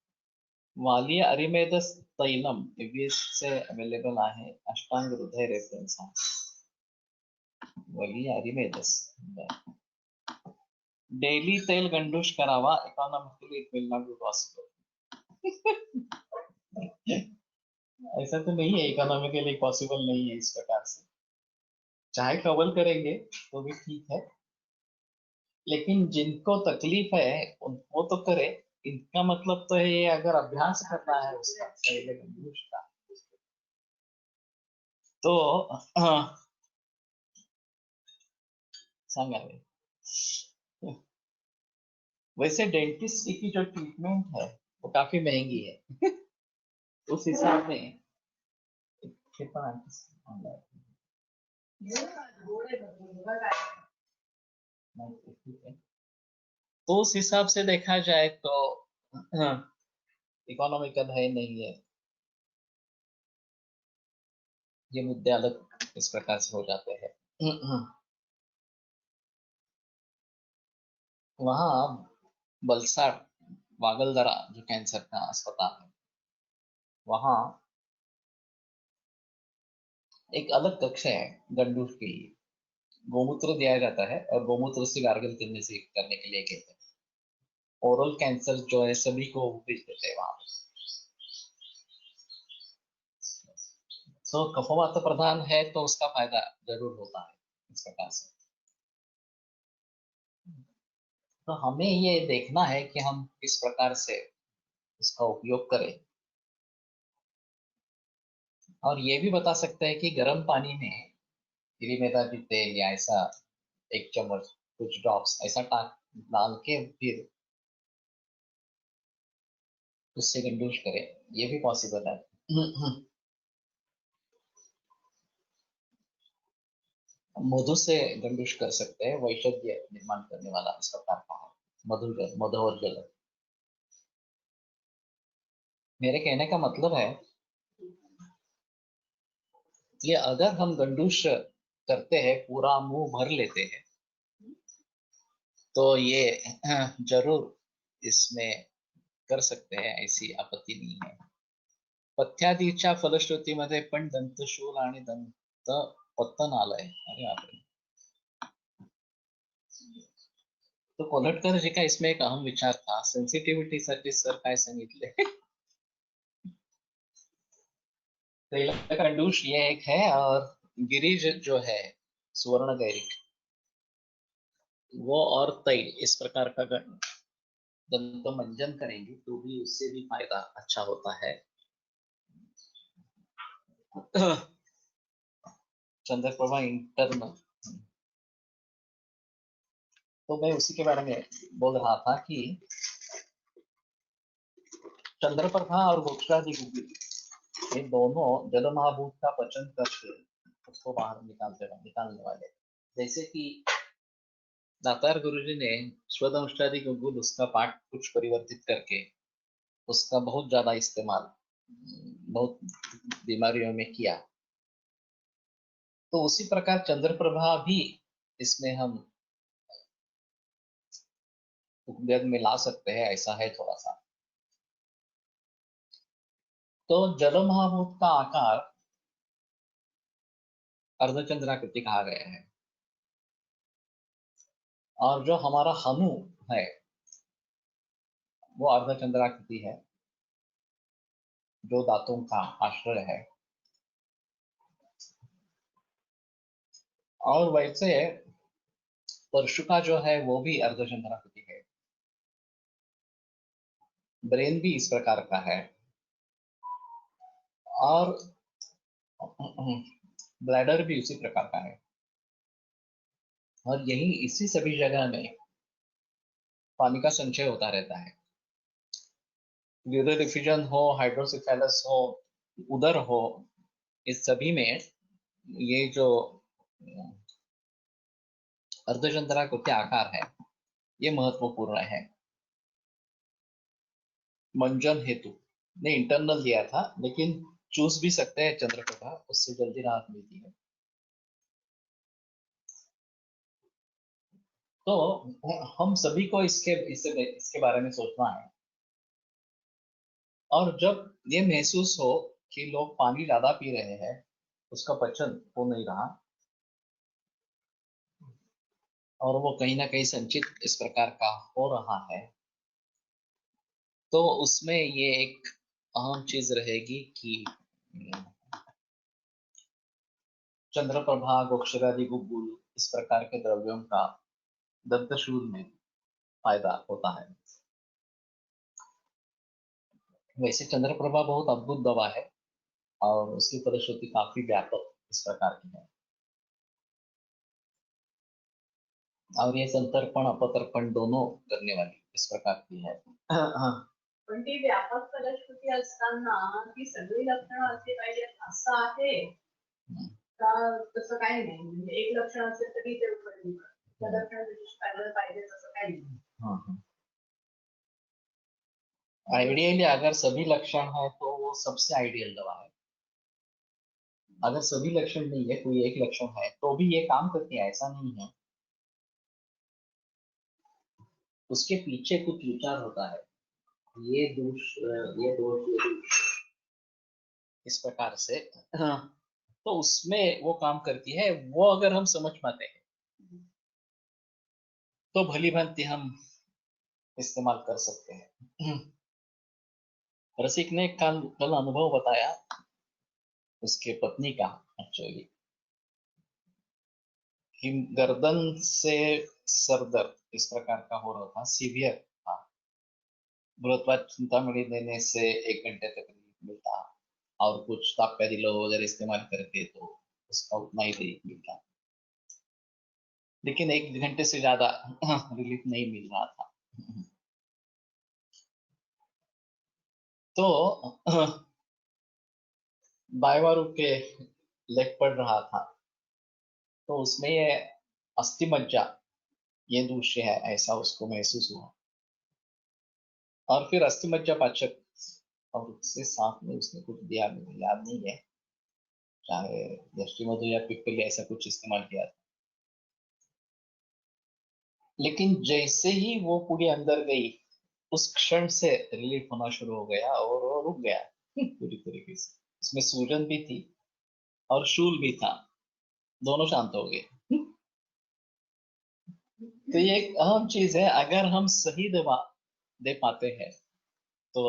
वालिय अरिमेदस तैलम एबीएस से अवेलेबल आहे, अष्टांग हृदय रेफरन्स आहे। वालिय अरिमेदस डेली तेल गंडूश करावा, economically it will not be possible. ऐसा तो नहीं है, इकोनॉमिकली पॉसिबल नहीं है इस प्रकार से। चाहे कवर करेंगे तो भी ठीक है, लेकिन जिनको तकलीफ है वो तो करे। इनका मतलब तो है ये, अगर अभ्यास करना है उसका पहले गंडूश का, तो सांगावे। वैसे डेंटिस्ट की जो ट्रीटमेंट है वो काफी महंगी है। उस हिसाब में तो उस हिसाब से देखा जाए तो इकोनॉमिकल है नहीं है, ये मुद्दे अलग इस प्रकार से हो जाते हैं। वहाँ बलसाड़ वागलदरा जो कैंसर का अस्पताल है, वहाँ एक अलग कक्ष है गंडूर के लिए। गोमूत्र दिया जाता है, और गोमूत्र से गार्गल करने के लिए कहते हैं। ओरल कैंसर जो है सभी को भेज देते हैं वहां पे। तो कफवात प्रधान है तो उसका फायदा जरूर होता है इस प्रकार से। तो हमें ये देखना है कि हम किस प्रकार से इसका उपयोग करें। और ये भी बता सकते हैं कि गर्म पानी में गिरीमेदाजी तेल या ऐसा 1 चम्मच कुछ ड्रॉप्स ऐसा डाल के फिर उससे गंडूश करें, ये भी पॉसिबल है। मधु से गंडूश कर सकते हैं, वैषध्य निर्माण करने वाला इस प्रकार का है मधु जल, मधु और जल। मेरे कहने का मतलब है कि अगर हम गंडूश करते हैं, पूरा मुंह भर लेते हैं, तो ये जरूर इसमें कर सकते हैं, ऐसी आपत्ति नहीं है। पथ्यादीच्या फलश्रुतीमध्ये पण दंतशूल आणि दंत पतन आलंय, अरे बापरे। तो कोल्हटकर जी का इसमें एक अहम विचार था, सेन्सिटिव्हिटीसाठी सर काय सांगितले। कंडूश ये एक है, और गिरिज जो है सुवर्ण गैरिक, वो और तैल इस प्रकार का दंत मंजन करेंगे तो भी उससे भी फायदा अच्छा होता है। चंद्रप्रभा इंटरनल, तो मैं उसी के बारे में बोल रहा था कि चंद्रप्रभा और गोक्षरादि ये दोनों जल महाभूत का पचन करके उसको बाहर निकालने वाले। जैसे कि दातार गुरुजी ने स्वदंशादि गुगुल उसका पाठ कुछ परिवर्तित करके उसका बहुत ज्यादा इस्तेमाल बहुत बीमारियों में किया, तो उसी प्रकार चंद्रप्रभा भी इसमें हम उपयोग में ला सकते हैं, ऐसा है थोड़ा सा। तो जल महाभूत का आकार अर्धचंद्राकृति कहा गया है, और जो हमारा हनु है वो अर्धचंद्राकृति है, जो दांतों का आश्रय है। और वैसे परशुका जो है वो भी अर्धचंद्राकृति है। ब्रेन भी इस प्रकार का है, और ब्लैडर भी उसी प्रकार का है। और यही इसी सभी जगह में पानी का संचय होता रहता है। यूरिनरी डिफिजन हो, हाइड्रोसिफेलस हो, उदर हो, इस सभी में ये जो अर्धचंद्राकृति आकार है ये महत्वपूर्ण है मंजन हेतु। ने इंटरनल दिया था, लेकिन चूस भी सकते हैं चंद्रप्रभा, उससे जल्दी राहत मिलती है। तो हम सभी को इसके बारे में सोचना है। और जब ये महसूस हो कि लोग पानी ज्यादा पी रहे हैं, उसका पचन हो नहीं रहा, और वो कहीं ना कहीं संचित इस प्रकार का हो रहा है, तो उसमें ये एक अहम चीज रहेगी कि चंद्रप्रभा, गोक्षरादि गुगुल इस प्रकार के द्रव्यों का दंतशूल में फायदा होता है। वैसे चंद्रप्रभा बहुत अद्भुत दवा है, और उसकी फलश्रुति काफी व्यापक इस प्रकार की है। और ये संतर्पण अपतर्पण दोनों करने वाली इस प्रकार की है। पण ती व्यापक फलश्रुती असताना ती सगळी लक्षणं असली पाहिजेत असं आहे का? तसं काही नाही, म्हणजे एक लक्षण असेल तरी ते उपयोगी त्या लक्षण पाहिजे तसं काही नाही। आइडियली अगर सभी लक्षण है तो वो सबसे आइडियल दवा है। अगर सभी लक्षण नहीं है, कोई एक लक्षण है, तो भी ये काम करती है, ऐसा नहीं है। उसके पीछे कुछ विचार होता है, ये दोष, ये दोष, ये दोष, इस प्रकार से। हाँ, तो उसमें वो काम करती है। वो अगर हम समझ पाते हैं तो भली भांति हम इस्तेमाल कर सकते हैं। रसिक ने कल अनुभव बताया उसके पत्नी का, एक्चुअली, कि गर्दन से सरदर्द इस प्रकार का हो रहा था, सीवियर था। बृहत्वाद चिंतामणि देने से 1 घंटे तक मिलता, और कुछ ताप्या दिलो वगैरह इस्तेमाल करके तो उसका उतना ही रिलीफ मिलता, लेकिन 1 घंटे से ज्यादा रिलीफ नहीं मिल रहा था। तो बायवारू के लेग पड़ रहा था, तो उसमें ये अस्थि मज्जा ये दूषित है ऐसा उसको महसूस हुआ, और फिर अस्थि मज्जा पाचक और उससे साथ में उसने कुछ दिया, मुझे याद नहीं है, चाहे यष्टि मधु या पिप्पली ऐसा कुछ इस्तेमाल किया था। लेकिन जैसे ही वो पूरी अंदर गई, उस क्षण से रिलीफ होना शुरू हो गया और वो रुक गया पूरी तरीके से। उसमें सूजन भी थी और शूल भी था, दोनों शांत हो गए। तो ये एक अहम चीज है, अगर हम सही दवा दे पाते हैं तो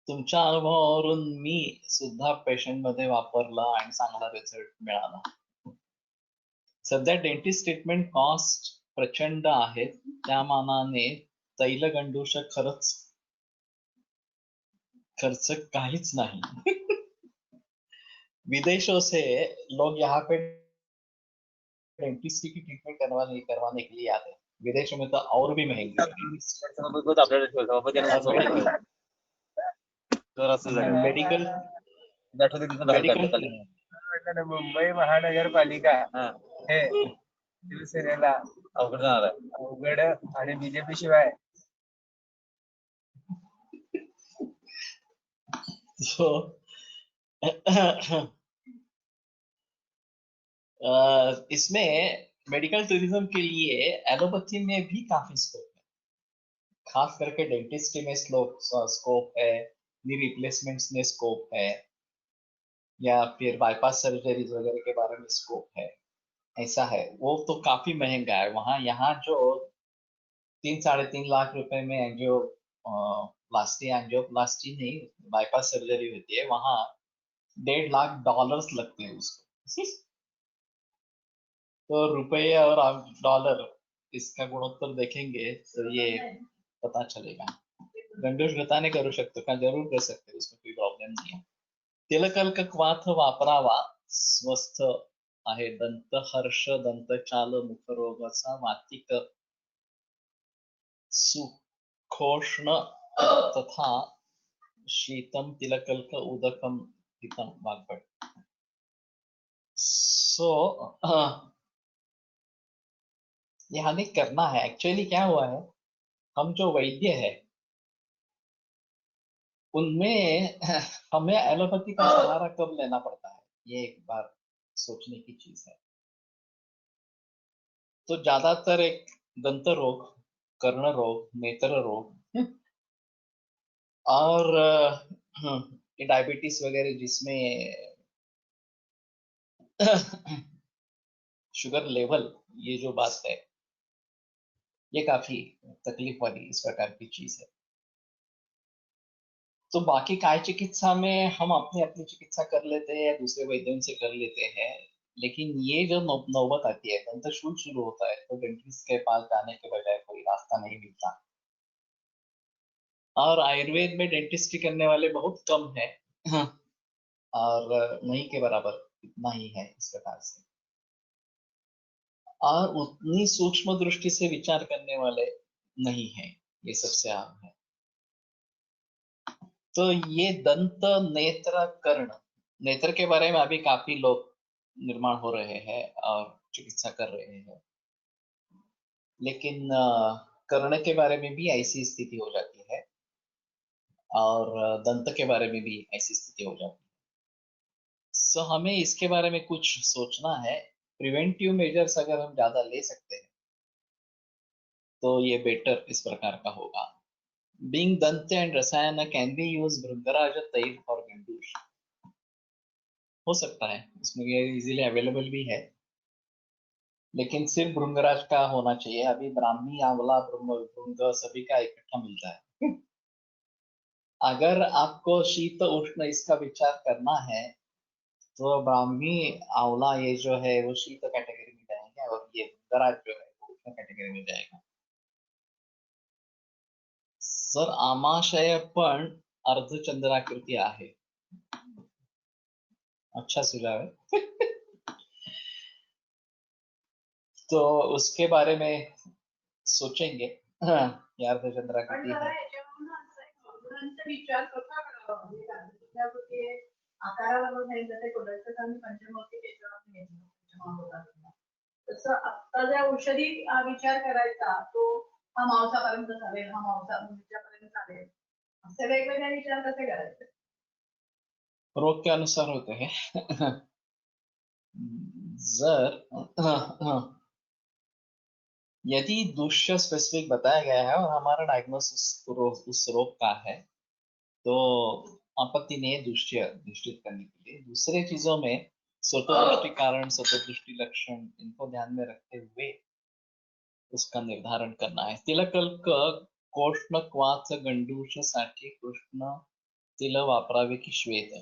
तुमच्या अनुभवावरून मी सुद्धा पेशंट मध्ये वापरला आणि चांगला रिझल्ट मिळाला। सध्या डेंटिस्ट ट्रीटमेंट कॉस्ट प्रचंड आहेत, त्या मानाने तैलगंडूश खर्च काहीच नहीं। विदेशों से लोग यहाँ पे डेंटिस्ट की ट्रीटमेंट करवाने के लिए आते हैं, विदेशों में तो और भी महंगी है। मेडिकल मुंबई महानगरपालिका हे शिवसेनेला अवघड आणि बीजेपी शिवाय तो इसमें मेडिकल टूरिज्म के लिए एलोपैथी में भी काफी स्कोप है, खास करके डेंटिस्ट्री में स्कोप है, नी रिप्लेसमेंट्स में स्कोप है, या फिर बाईपास सर्जरीज वगैरह के बारे में स्कोप है, ऐसा है। वो तो काफी महंगा है वहाँ, यहाँ जो 3-3.5 लाख रुपए में एंजियोप्लास्टी नहीं, बाईपास सर्जरी होती है, वहाँ $1.5 लाख लगते हैं उसको। तो रुपये और आप डॉलर इसका गुणोत्तर देखेंगे तो ये पता चलेगा। गंडूश गताने करू शकतो का, जरूर कर सकते, उसमें कोई प्रॉब्लेम नहीं है। तिलकल्क क्वाथ वापरावा, स्वस्थ आहे। दंतहर्ष, दंतचाल, मुखरोगाचा वातिक, सुखोष्ण तथा शीतम तिलकल्क उदकम हितम वाग्भट। सो ये हमें करना है। एक्चुअली क्या हुआ है, हम जो वैद्य है उनमें हमें एलोपैथी का सहारा कब लेना पड़ता है, ये एक बार सोचने की चीज है। तो ज्यादातर एक दंत रोग, कर्ण रोग, नेत्र रोग और डायबिटीज वगैरह जिसमें शुगर लेवल, ये जो बात है ये काफी तकलीफ वाली इस प्रकार की चीज है। तो बाकी काय चिकित्सा में हम अपनी अपनी चिकित्सा कर लेते हैं या दूसरे वैद्यों से कर लेते हैं, लेकिन ये जो नौबत आती है, दंतशूल शुरू होता है, तो डेंटिस्ट के पास जाने के बजाय कोई रास्ता नहीं मिलता। और आयुर्वेद में डेंटिस्ट्री करने वाले बहुत कम है, और नहीं के बराबर इतना ही है इस प्रकार से, और उतनी सूक्ष्म दृष्टि से विचार करने वाले नहीं है, ये सबसे आम है। तो ये दंत, नेत्र, कर्ण, नेत्र के बारे में अभी काफी लोग निर्माण हो रहे हैं और चिकित्सा कर रहे हैं, लेकिन कर्ण के बारे में भी ऐसी स्थिति हो जाती है और दंत के बारे में भी ऐसी स्थिति हो जाती है। सो हमें इसके बारे में कुछ सोचना है। प्रिवेंटिव मेजर्स अगर हम ज्यादा ले सकते हैं तो ये बेटर इस प्रकार का होगा। Being Dante and Rasayana can be used भृंगराज तैल और गंडूश, हो सकता है इसमें, ये इजीली अवेलेबल भी है, लेकिन सिर्फ भृंगराज का होना चाहिए। अभी ब्राह्मी, आंवला, भृंग सभी का इकट्ठा मिलता है। अगर आपको शीत उष्ण इसका विचार करना है तो ब्राह्मी, आंवला ये जो है वो शीत कैटेगरी में जाएंगे, और ये भृंगराज जो है वो उष्ण कैटेगरी में जाएगा। सर आमाशय पण अर्धचंद्राकृती आहे. अच्छा सुझाव है. तो उसके बारे में सोचेंगे. ये पण अर्धचंद्राकृती जरा है. याच्यावरून असं एक मुलांचा विचार कसा करावा म्हणजे त्याच्यावरती आकारावर नाही जसे कोडाचं आणि पंचमूर्ती त्याच्यावर घ्यायचं तसं आता ज्या औषधी विचार करायचा तो हा मांसापर्यंत चालेल हा मांसापर्यंत चालेल असे वेगवेगळे विचार कसे करायचे रोग के अनुसार होते हैं. जर यदि दूष्य स्पेसिफिक बताया गया है और हमारा डायग्नोसिस उस रोग का है तो आपत्ति नहीं है दूष्य निश्चित करने के लिए. दूसरे चीजों में स्वतःदृष्टि कारण स्वतःदृष्टि लक्षण इनको ध्यान में रखते हुए उसका निर्धारण करना है. तिलकल्क कोष्ण क्वाथ गंडूषसाठी कृष्ण तिल वापरावे की श्वेत.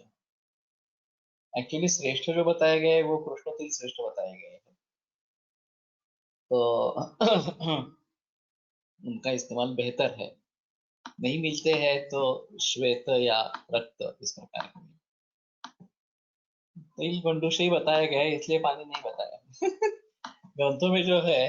एक्चुअली श्रेष्ठ जो बताया गया है वो कृष्ण तिल श्रेष्ठ बताया गया है. तो उनका इस्तेमाल बेहतर है. नहीं मिलते हैं तो श्वेत या रक्त इस प्रकार के. तिल गंडूष ही बताया गया है इसलिए पानी नहीं बताया. ग्रंथों में जो है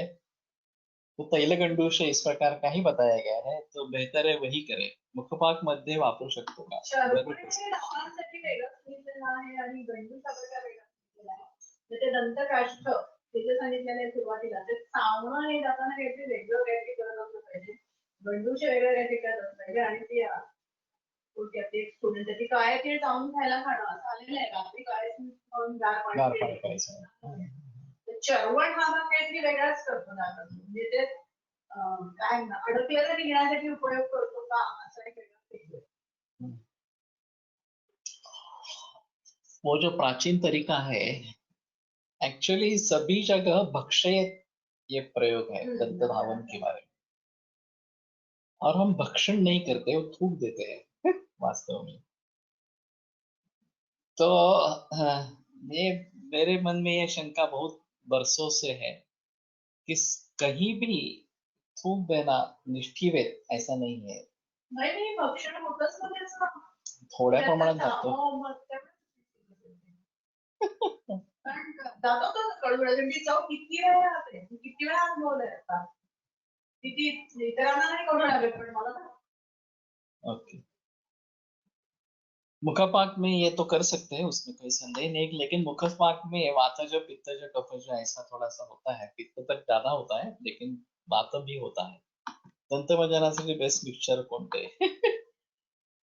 तो तैल गंडूष इस प्रकार का ही बताया गया है तो बेहतर है वही करे. मुखपाक मध्ये वापरू शकतो का? शर्करी डावांसाठी वेगळंच लिहिलेलं आहे आणि गंडूसाबद्दल वेगळंच लिहिलेलं आहे. तर ते दंतकाष्ठ ते जे सांगितलेलं आहे सुरुवातीला ते चावणं हे जाताना काहीतरी वेगळं काहीतरी करत असलं पाहिजे. गंडूचे वेगळं काहीतरी करत असलं पाहिजे आणि ती आपली स्टुडंट ती काळे तीळ चावून खायला खाणं असं आलेलं आहे रात्री काळे तीळ खाऊन गार पाणी पिणं. चरवण हा भाग काहीतरी वेगळाच करतो ना म्हणजे ते काय अडकलेलं निघण्यासाठी उपयोग करतो का असं एक वेगळं. वो जो प्राचीन तरीका है एक्चुअली सभी जगह भक्षय ये प्रयोग है दंत धावन के बारे में. और हम भक्षण नहीं करते वो थूक देते हैं वास्तव में. तो ये मेरे मन में ये शंका बहुत बरसों से है कि कहीं भी थूक देना निष्ठीवेत ऐसा नहीं है. नाही भक्षण होतच ना त्याचं थोड्या प्रमाणात जातो. जातो तो कडू चव किती वेळा राहते किती वेळा अनुभवलंय आता किती इतरांना नाही कळू लागले पण मला ना. ओके. मुखपाक में ये तो कर सकते हैं उसमें कोई संदेह नहीं लेकिन मुखपाक में वातज पित्तज कफज ऐसा थोड़ा सा होता है. पित्त तक ज्यादा होता है लेकिन वात भी होता है. दंत भंजनासाठी बेस्ट मिक्सचर कोणते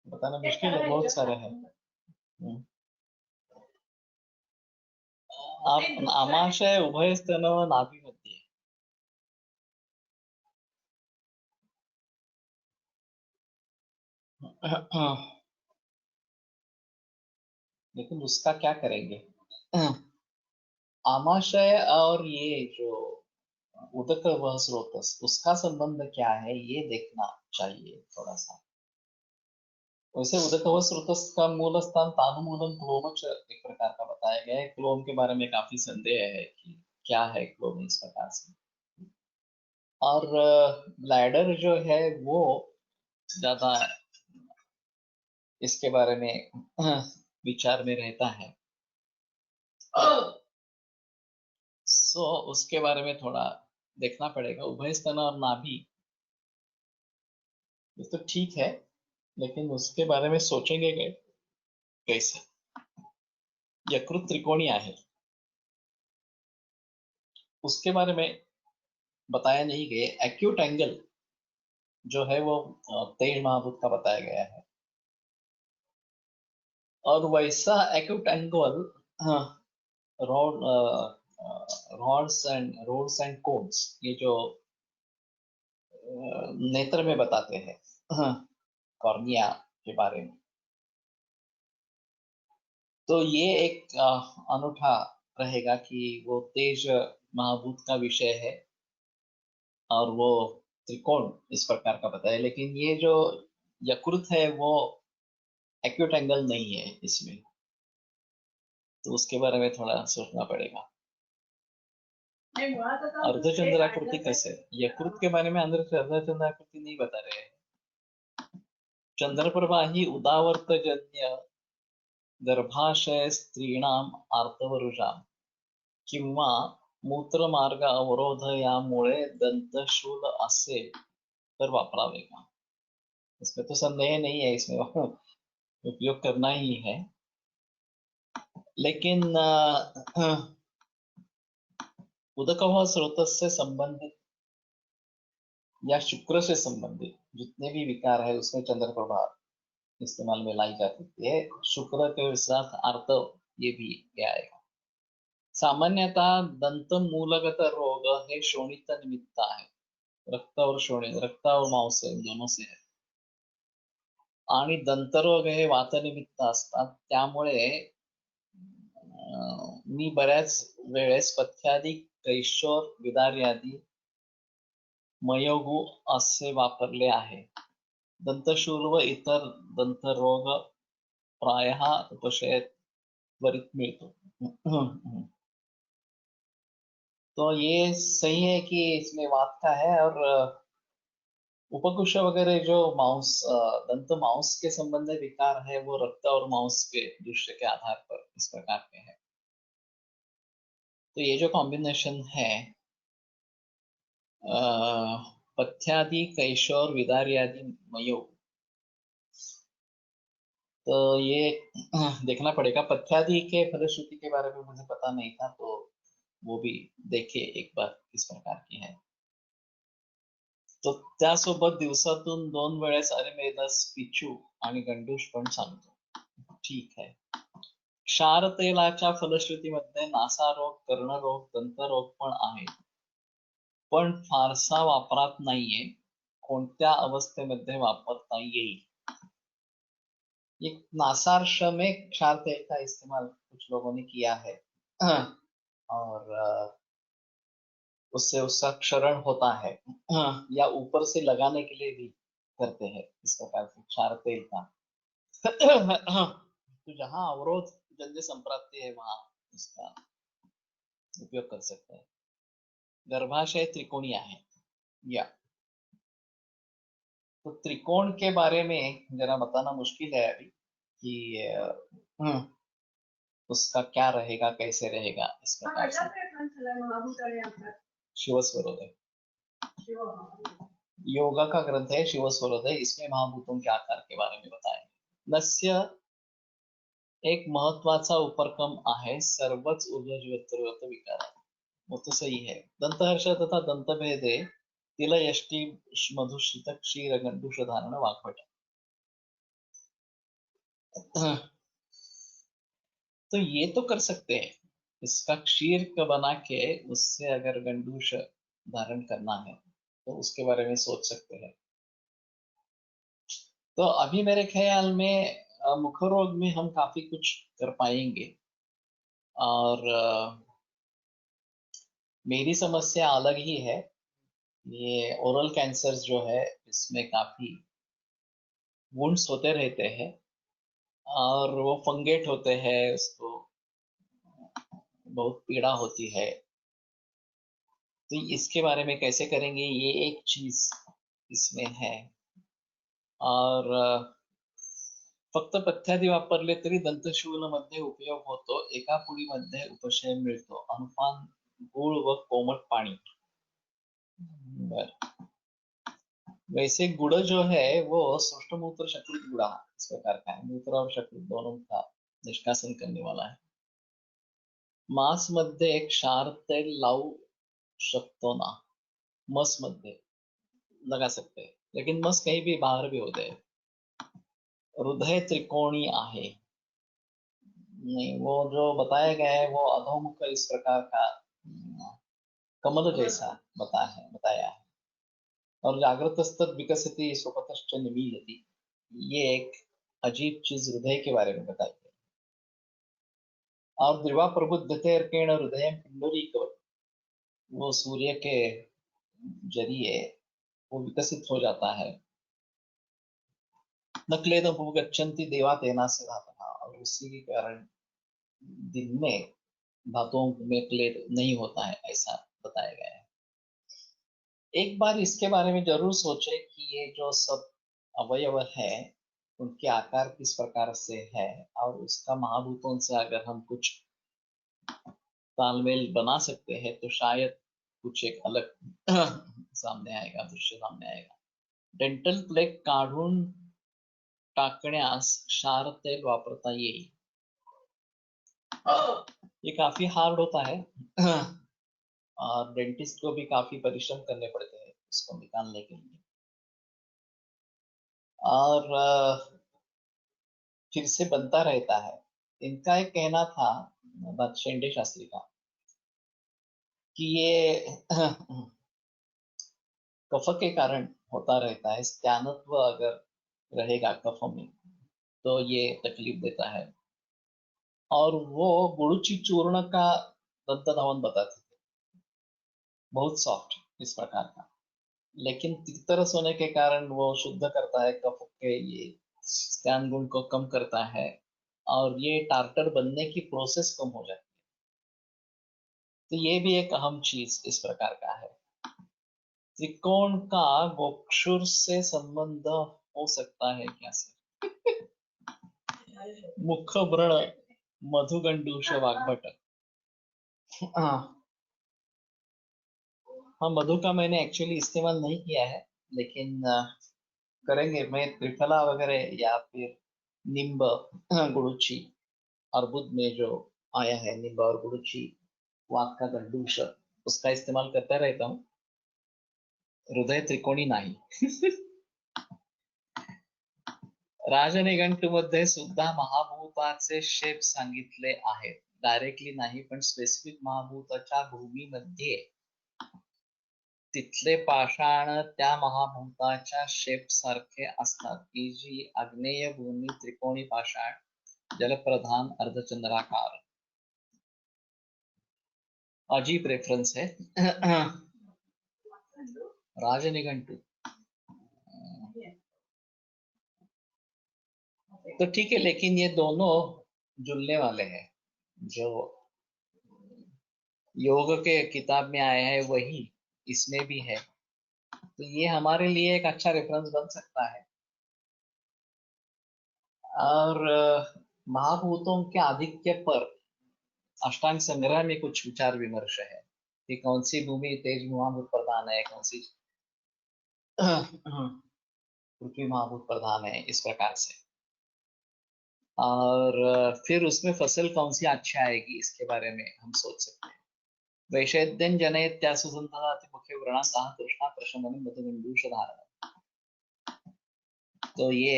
बताना मुश्किल है. बहुत सारे हैं. आप आमाशय उभय स्तन नाभी मध्ये लेकिन उसका क्या करेंगे. आमाशय और ये जो उदक वह स्रोतस उसका संबंध क्या है ये देखना चाहिए थोड़ा सा. वैसे उदक वह स्रोतस का मूल स्थान तानुमूलम क्लोमच एक प्रकार का बताया गया है. क्लोम के बारे में काफी संदेह है कि क्या है क्लोम इस प्रकार से. और ब्लैडर जो है वो ज्यादा इसके बारे में विचार में रहता है. सो उसके बारे में थोड़ा देखना पड़ेगा. उभय स्तन और नाभि ये तो ठीक है लेकिन उसके बारे में सोचेंगे कैसे. यकृत त्रिकोणीय है उसके बारे में बताया नहीं गया. एक्यूट एंगल जो है वो तेज महाभूत का बताया गया है और वैसा acute angle rods and cones ये जो नेत्र में बताते हैं कॉर्निया के बारे में. तो ये एक अनूठा रहेगा कि वो तेज महाभूत का विषय है और वो त्रिकोण इस प्रकार का बताया. लेकिन ये जो यकृत है वो एक्यूट एंगल नहीं है इसमें तो उसके बारे में थोड़ा सोचना पड़ेगा. अर्धचंद्राकृति कैसे. यकृत के बारे में अंदर से अर्धचंद्राकृति नहीं बता रहे हैं. चंद्रप्रभा ही उदावर्तजन्य गर्भाशय स्त्रीणाम आर्तवरुजाम किंवा मूत्रमार्ग अवरोध यामुळे दंतशूल असेल तर वापरावे का? इसमें तो संदेह नहीं है, इसमें उपयोग करना ही है, लेकिन उदकः स्रोत से संबंधित या शुक्र से संबंधित जितने भी विकार है उसमें चंद्रप्रभा इस्तेमाल में लाई जाती है। शुक्र के साथ आर्त ये भी आएगा। सामान्यतः दंत मूलगत रोग हे शोणित निमित्त आहे, रक्त और शोणित, रक्त और मांस दोनों से है, आणि दंतरोग हे वातनिमित्त असतात। त्यामुळे मी बऱ्याच वेळेस पथ्यादी, कैशोर, विदार्यादी, मयोगु असे वापरले आहे। दंतशूल व इतर दंतरोग प्रायः उपशय त्वरित मिळतो। तो ये सही है कि इसमें वात का है, और उपकुश वगैरह जो मांस, दंत मांस के संबंधित विकार है वो रक्त और मांस के दृश्य के आधार पर इस प्रकार के है। तो ये जो कॉम्बिनेशन है पथ्यादि, कैशोर, विदार्यादि, मयो, तो ये देखना पड़ेगा। पथ्यादि के फलश्रुति के बारे में मुझे पता नहीं था, तो वो भी देखिए एक बार किस प्रकार की है। तो त्यासोबत दिवसातून 2 वेळेस अरेमेदस, पिचू आणि गंडूश पण सांगतो। ठीक है। क्षार तेलाच्या फलश्रुतीमध्ये नासारोग, कर्णरोग, दंतरोग पण आहे, पण फारसा वापरात नाहीये। कोणत्या अवस्थेमध्ये वापरता येईल? ये नासार्श में क्षार तेल का इस्तेमाल कुछ लोगों ने किया है और उससे उसका क्षरण होता है, या ऊपर से लगाने के लिए भी करते हैं इस प्रकार से क्षार तेल का। तो जहां अवरोध जन्य संप्राप्ति है वहां इसका उपयोग कर सकते हैं। गर्भाशय त्रिकोणीय है या, तो त्रिकोण के बारे में जरा बताना मुश्किल है अभी कि उसका क्या रहेगा, कैसे रहेगा इस प्रकार से। शिवस्वरोदय योगा का ग्रंथ है शिवस्वरोदय, इसमें महाभूतों के आकार के बारे में बताया। नस्य एक महत्वाचा उपक्रम आहे सर्वच ऊर्ध्वजीवत्रवत विकार, वो तो सही है। दंतहर्ष तथा दंतभेदे तिल यष्टि मधुश्रित क्षीर गंडूष धारण वाकवट। तो ये तो कर सकते हैं, इसका क्षीर का बना के उससे अगर गंडूष धारण करना है तो उसके बारे में सोच सकते हैं। तो अभी मेरे ख्याल में मुख रोग में हम काफी कुछ कर पाएंगे, और मेरी समस्या अलग ही है। ये ओरल कैंसर जो है इसमें काफी वुंड्स होते रहते हैं और वो फंगेट होते हैं, उसको बहुत पीड़ा होती है। तो इसके बारे में कैसे करेंगे, ये एक चीज इसमें है। और फक्त पथ्यादी वापरले तरी दंतशूलमध्ये उपयोग होतो। एका पुडीमध्ये उपशय मिळतो। अनुपान गूळ व कोमट पाणी। वैसे गुड़ जो है वो सूक्ष्ममूत्र शकृत गुड़ा इस प्रकार का है, मूत्र और शकृत दोनों का निष्कासन करने वाला है। मांस मध्ये क्षार तेल लावू शकतो ना? मस मध्ये लगा सकते हैं, लेकिन मस कहीं भी बाहर भी हो जाए। हृदय त्रिकोणी आहे, नहीं वो जो बताया गया है वो अधोमुख इस प्रकार का कमल जैसा बताया है। और जागृतस्तद विकसति स्वपतश्च निमीलति, ये एक अजीब चीज हृदय के बारे में बताई है। और द्रिवा प्रबुद्धते अर्केण हृदय पिंडोरीकवत्, वो सूर्य के जरिए वो विकसित हो जाता है। नक्लेदं उपगच्छन्ति देवा तेना से धातः, और उसी के कारण दिन में धातुओं में क्लेद नहीं होता है, ऐसा बताया गया है। एक बार इसके बारे में जरूर सोचे कि ये जो सब अवयव है उनके आकार किस प्रकार से है और उसका महाभूतों से अगर हम कुछ तालमेल बना सकते हैं तो शायद कुछ एक अलग सामने आएगा, दृश्य सामने आएगा. डेंटल प्लेक काढून टाकण्यास क्षार तेल वापरता येईल. ये काफी हार्ड होता है और डेंटिस्ट को भी काफी परिश्रम करने पड़ते हैं इसको निकालने के लिए. और फिर से बनता रहता है. इनका एक कहना था, बात शेंडे शास्त्री का, कि ये कफ के कारण होता रहता है. स्त्यानत्व अगर रहेगा कफ में तो ये तकलीफ देता है. और वो गुड़ुची चूर्ण का दंत धावन बताते थे, बहुत सॉफ्ट इस प्रकार का, लेकिन तिक्तरस होने के कारण वो शुद्ध करता है कफ के, ये स्त्यान गुण को कम करता है और ये टार्टर बनने की प्रोसेस कम हो जाती है. तो ये भी एक अहम चीज इस प्रकार का है. त्रिकोण का गोक्षुर से संबंध हो सकता है क्या सर? मुख व्रण मधुगंडूष वाग्भट. हाँ, मधु का मैंने एक्चुअली इस्तेमाल नहीं किया है, लेकिन करेंगे. मैं त्रिफला वगैरह या फिर निम्ब गुड़ुची अर्बुद में जो आया है, निम्ब और गुड़ुची वाक का गंडूष, उसका इस्तेमाल करता रहता हूँ. हृदय त्रिकोणी नाही. राजनिघंटूमध्ये सुद्धा महाभूताचे शेप सांगितले आहेत. डायरेक्टली नाही, पण स्पेसिफिक महाभूताच्या भूमीमध्ये तिथले पाषाण त्या महाभूताच्या शेप सारखे असतात. की जी आग्नेय भूमी त्रिकोणी पाषाण, जलप्रधान अर्धचंद्राकार. अजीब रेफरेंस है. राजनिघंटू. तो ठीक है, लेकिन ये दोनों जुड़ने वाले हैं. जो योग के किताब में आया है वही इसमें भी है, तो ये हमारे लिए एक अच्छा रेफरेंस बन सकता है. और महाभूतों के आधिक्य पर अष्टांग संग्रह में कुछ विचार विमर्श है कि कौन सी भूमि तेज महाभूत प्रधान है, कौन सी पृथ्वी महाभूत प्रधान है, इस प्रकार से. और फिर उसमें फसल कौन सी अच्छी आएगी इसके बारे में हम सोच सकते हैं. वैषेद्यं जनयत्या सुसंतताति मुखे व्रणान्तः तृष्णा प्रशमनं मधुगंडूष धारणम्. तो ये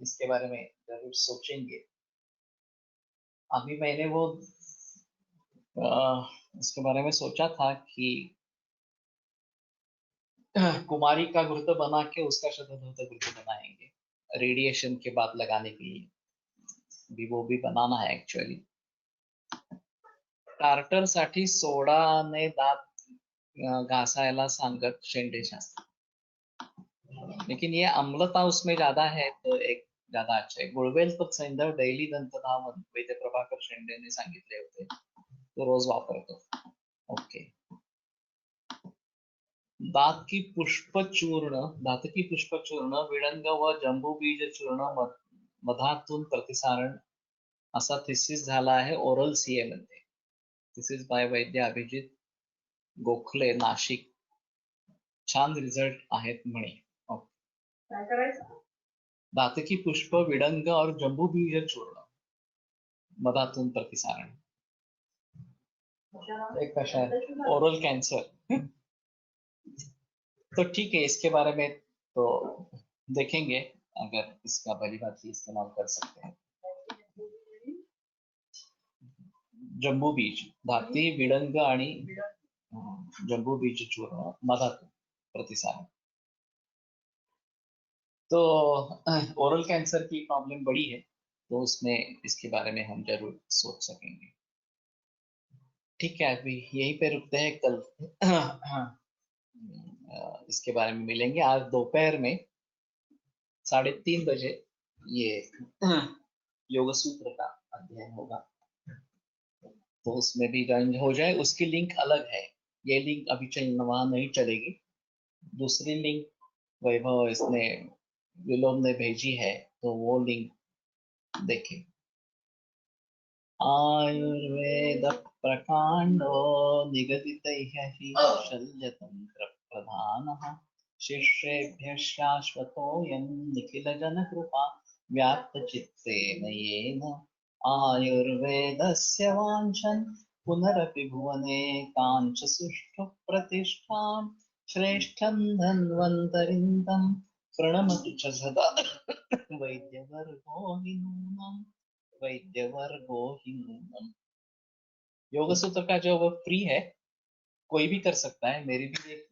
इसके बारे में जरूर सोचेंगे. अभी मैंने वो इसके बारे में सोचा था कि कुमारी का घृत बना के उसका शतधृत घृत बनाएंगे रेडिएशन के बाद लगाने के लिए. भी वो भी बनाना है एक्चुअली. टार्टर साठी सोडाने दात घासायला सांगत शेंडे शास्त्री. लेकिन ये अम्लता उसमें ज्यादा है तो एक ज्यादा अच्छा है. गुळवेल तो सैंधव डेली दंत धावन वैद्य प्रभाकर शेंडेने सांगितले होते, तो रोज वापरतो. ओके. दात की पुष्पचूर्ण विळंग व जंबूबीज चूर्ण मधातून प्रतिसारण असा थिसिस झाला आहे ओरल सीए मध्ये. थिसिस बाय वैद्य अभिजित गोखले नाशिक. छान रिझल्ट आहेत म्हणे. काय करायचं? दातकी पुष्प विडंग और जंबूबीज चूर्ण मधातून प्रतिसारण. एक कशा है ओरल कैंसर. तो ठीक है, इसके बारे में तो देखेंगे अगर इसका भली भांति इस्तेमाल कर सकते हैं. जम्बू बीज, धाती विडंग आणि जम्बू बीज चूर्ण मधातून प्रतिसारण. तो ओरल कैंसर की प्रॉब्लम बड़ी है, तो उसमें इसके बारे में हम जरूर सोच सकेंगे. ठीक है, अभी यहीं पे रुकते हैं. कल इसके बारे में मिलेंगे. आज दोपहर में 3:30 बजे ये योग सूत्र का अध्ययन होगा, तो उसमें भी ज्वाइन हो जाए. उसकी लिंक अलग है, ये लिंक अभी वहां नहीं चलेगी. दूसरी लिंक वैभव इसने विलोम ने भेजी है, तो वो लिंक देखें। आयुर्वेद प्रकांडो निगदितैः हि शल्यतंत्र प्रधानः शिष्येभ्यः शाश्वतोऽयं निखिलजनकृपा व्याप्तचित्तेन येन आयुर्वेदस्य वाञ्छन् पुनरपि भुवने काञ्च सुष्ठु प्रतिष्ठां श्रेष्ठं धन्वन्तरिं तं प्रणमतु च सदा वैद्यवर्गो हि नूनम् वैद्यवर्गो हि नूनम्। योग सूत्र का जो फ्री है, कोई भी कर सकता है। मेरी भी एक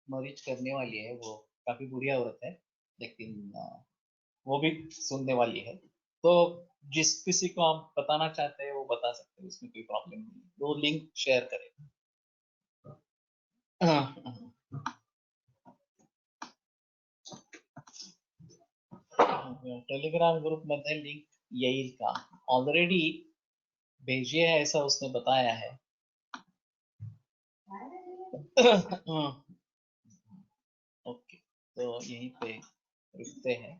मरीज करने वाली है, वो काफी बुरी औरत है, लेकिन वो भी सुनने वाली है। तो जिस किसी को आप बताना चाहते हैं वो बता सकते हैं, उसमें कोई प्रॉब्लम नहीं। वो लिंक शेयर करें। टेलीग्राम ग्रुप मध्ये लिंक येईल का? ऑलरेडी भेजिए है, ऐसा उसने बताया है। ओके, तो यहीं पे रुकते हैं।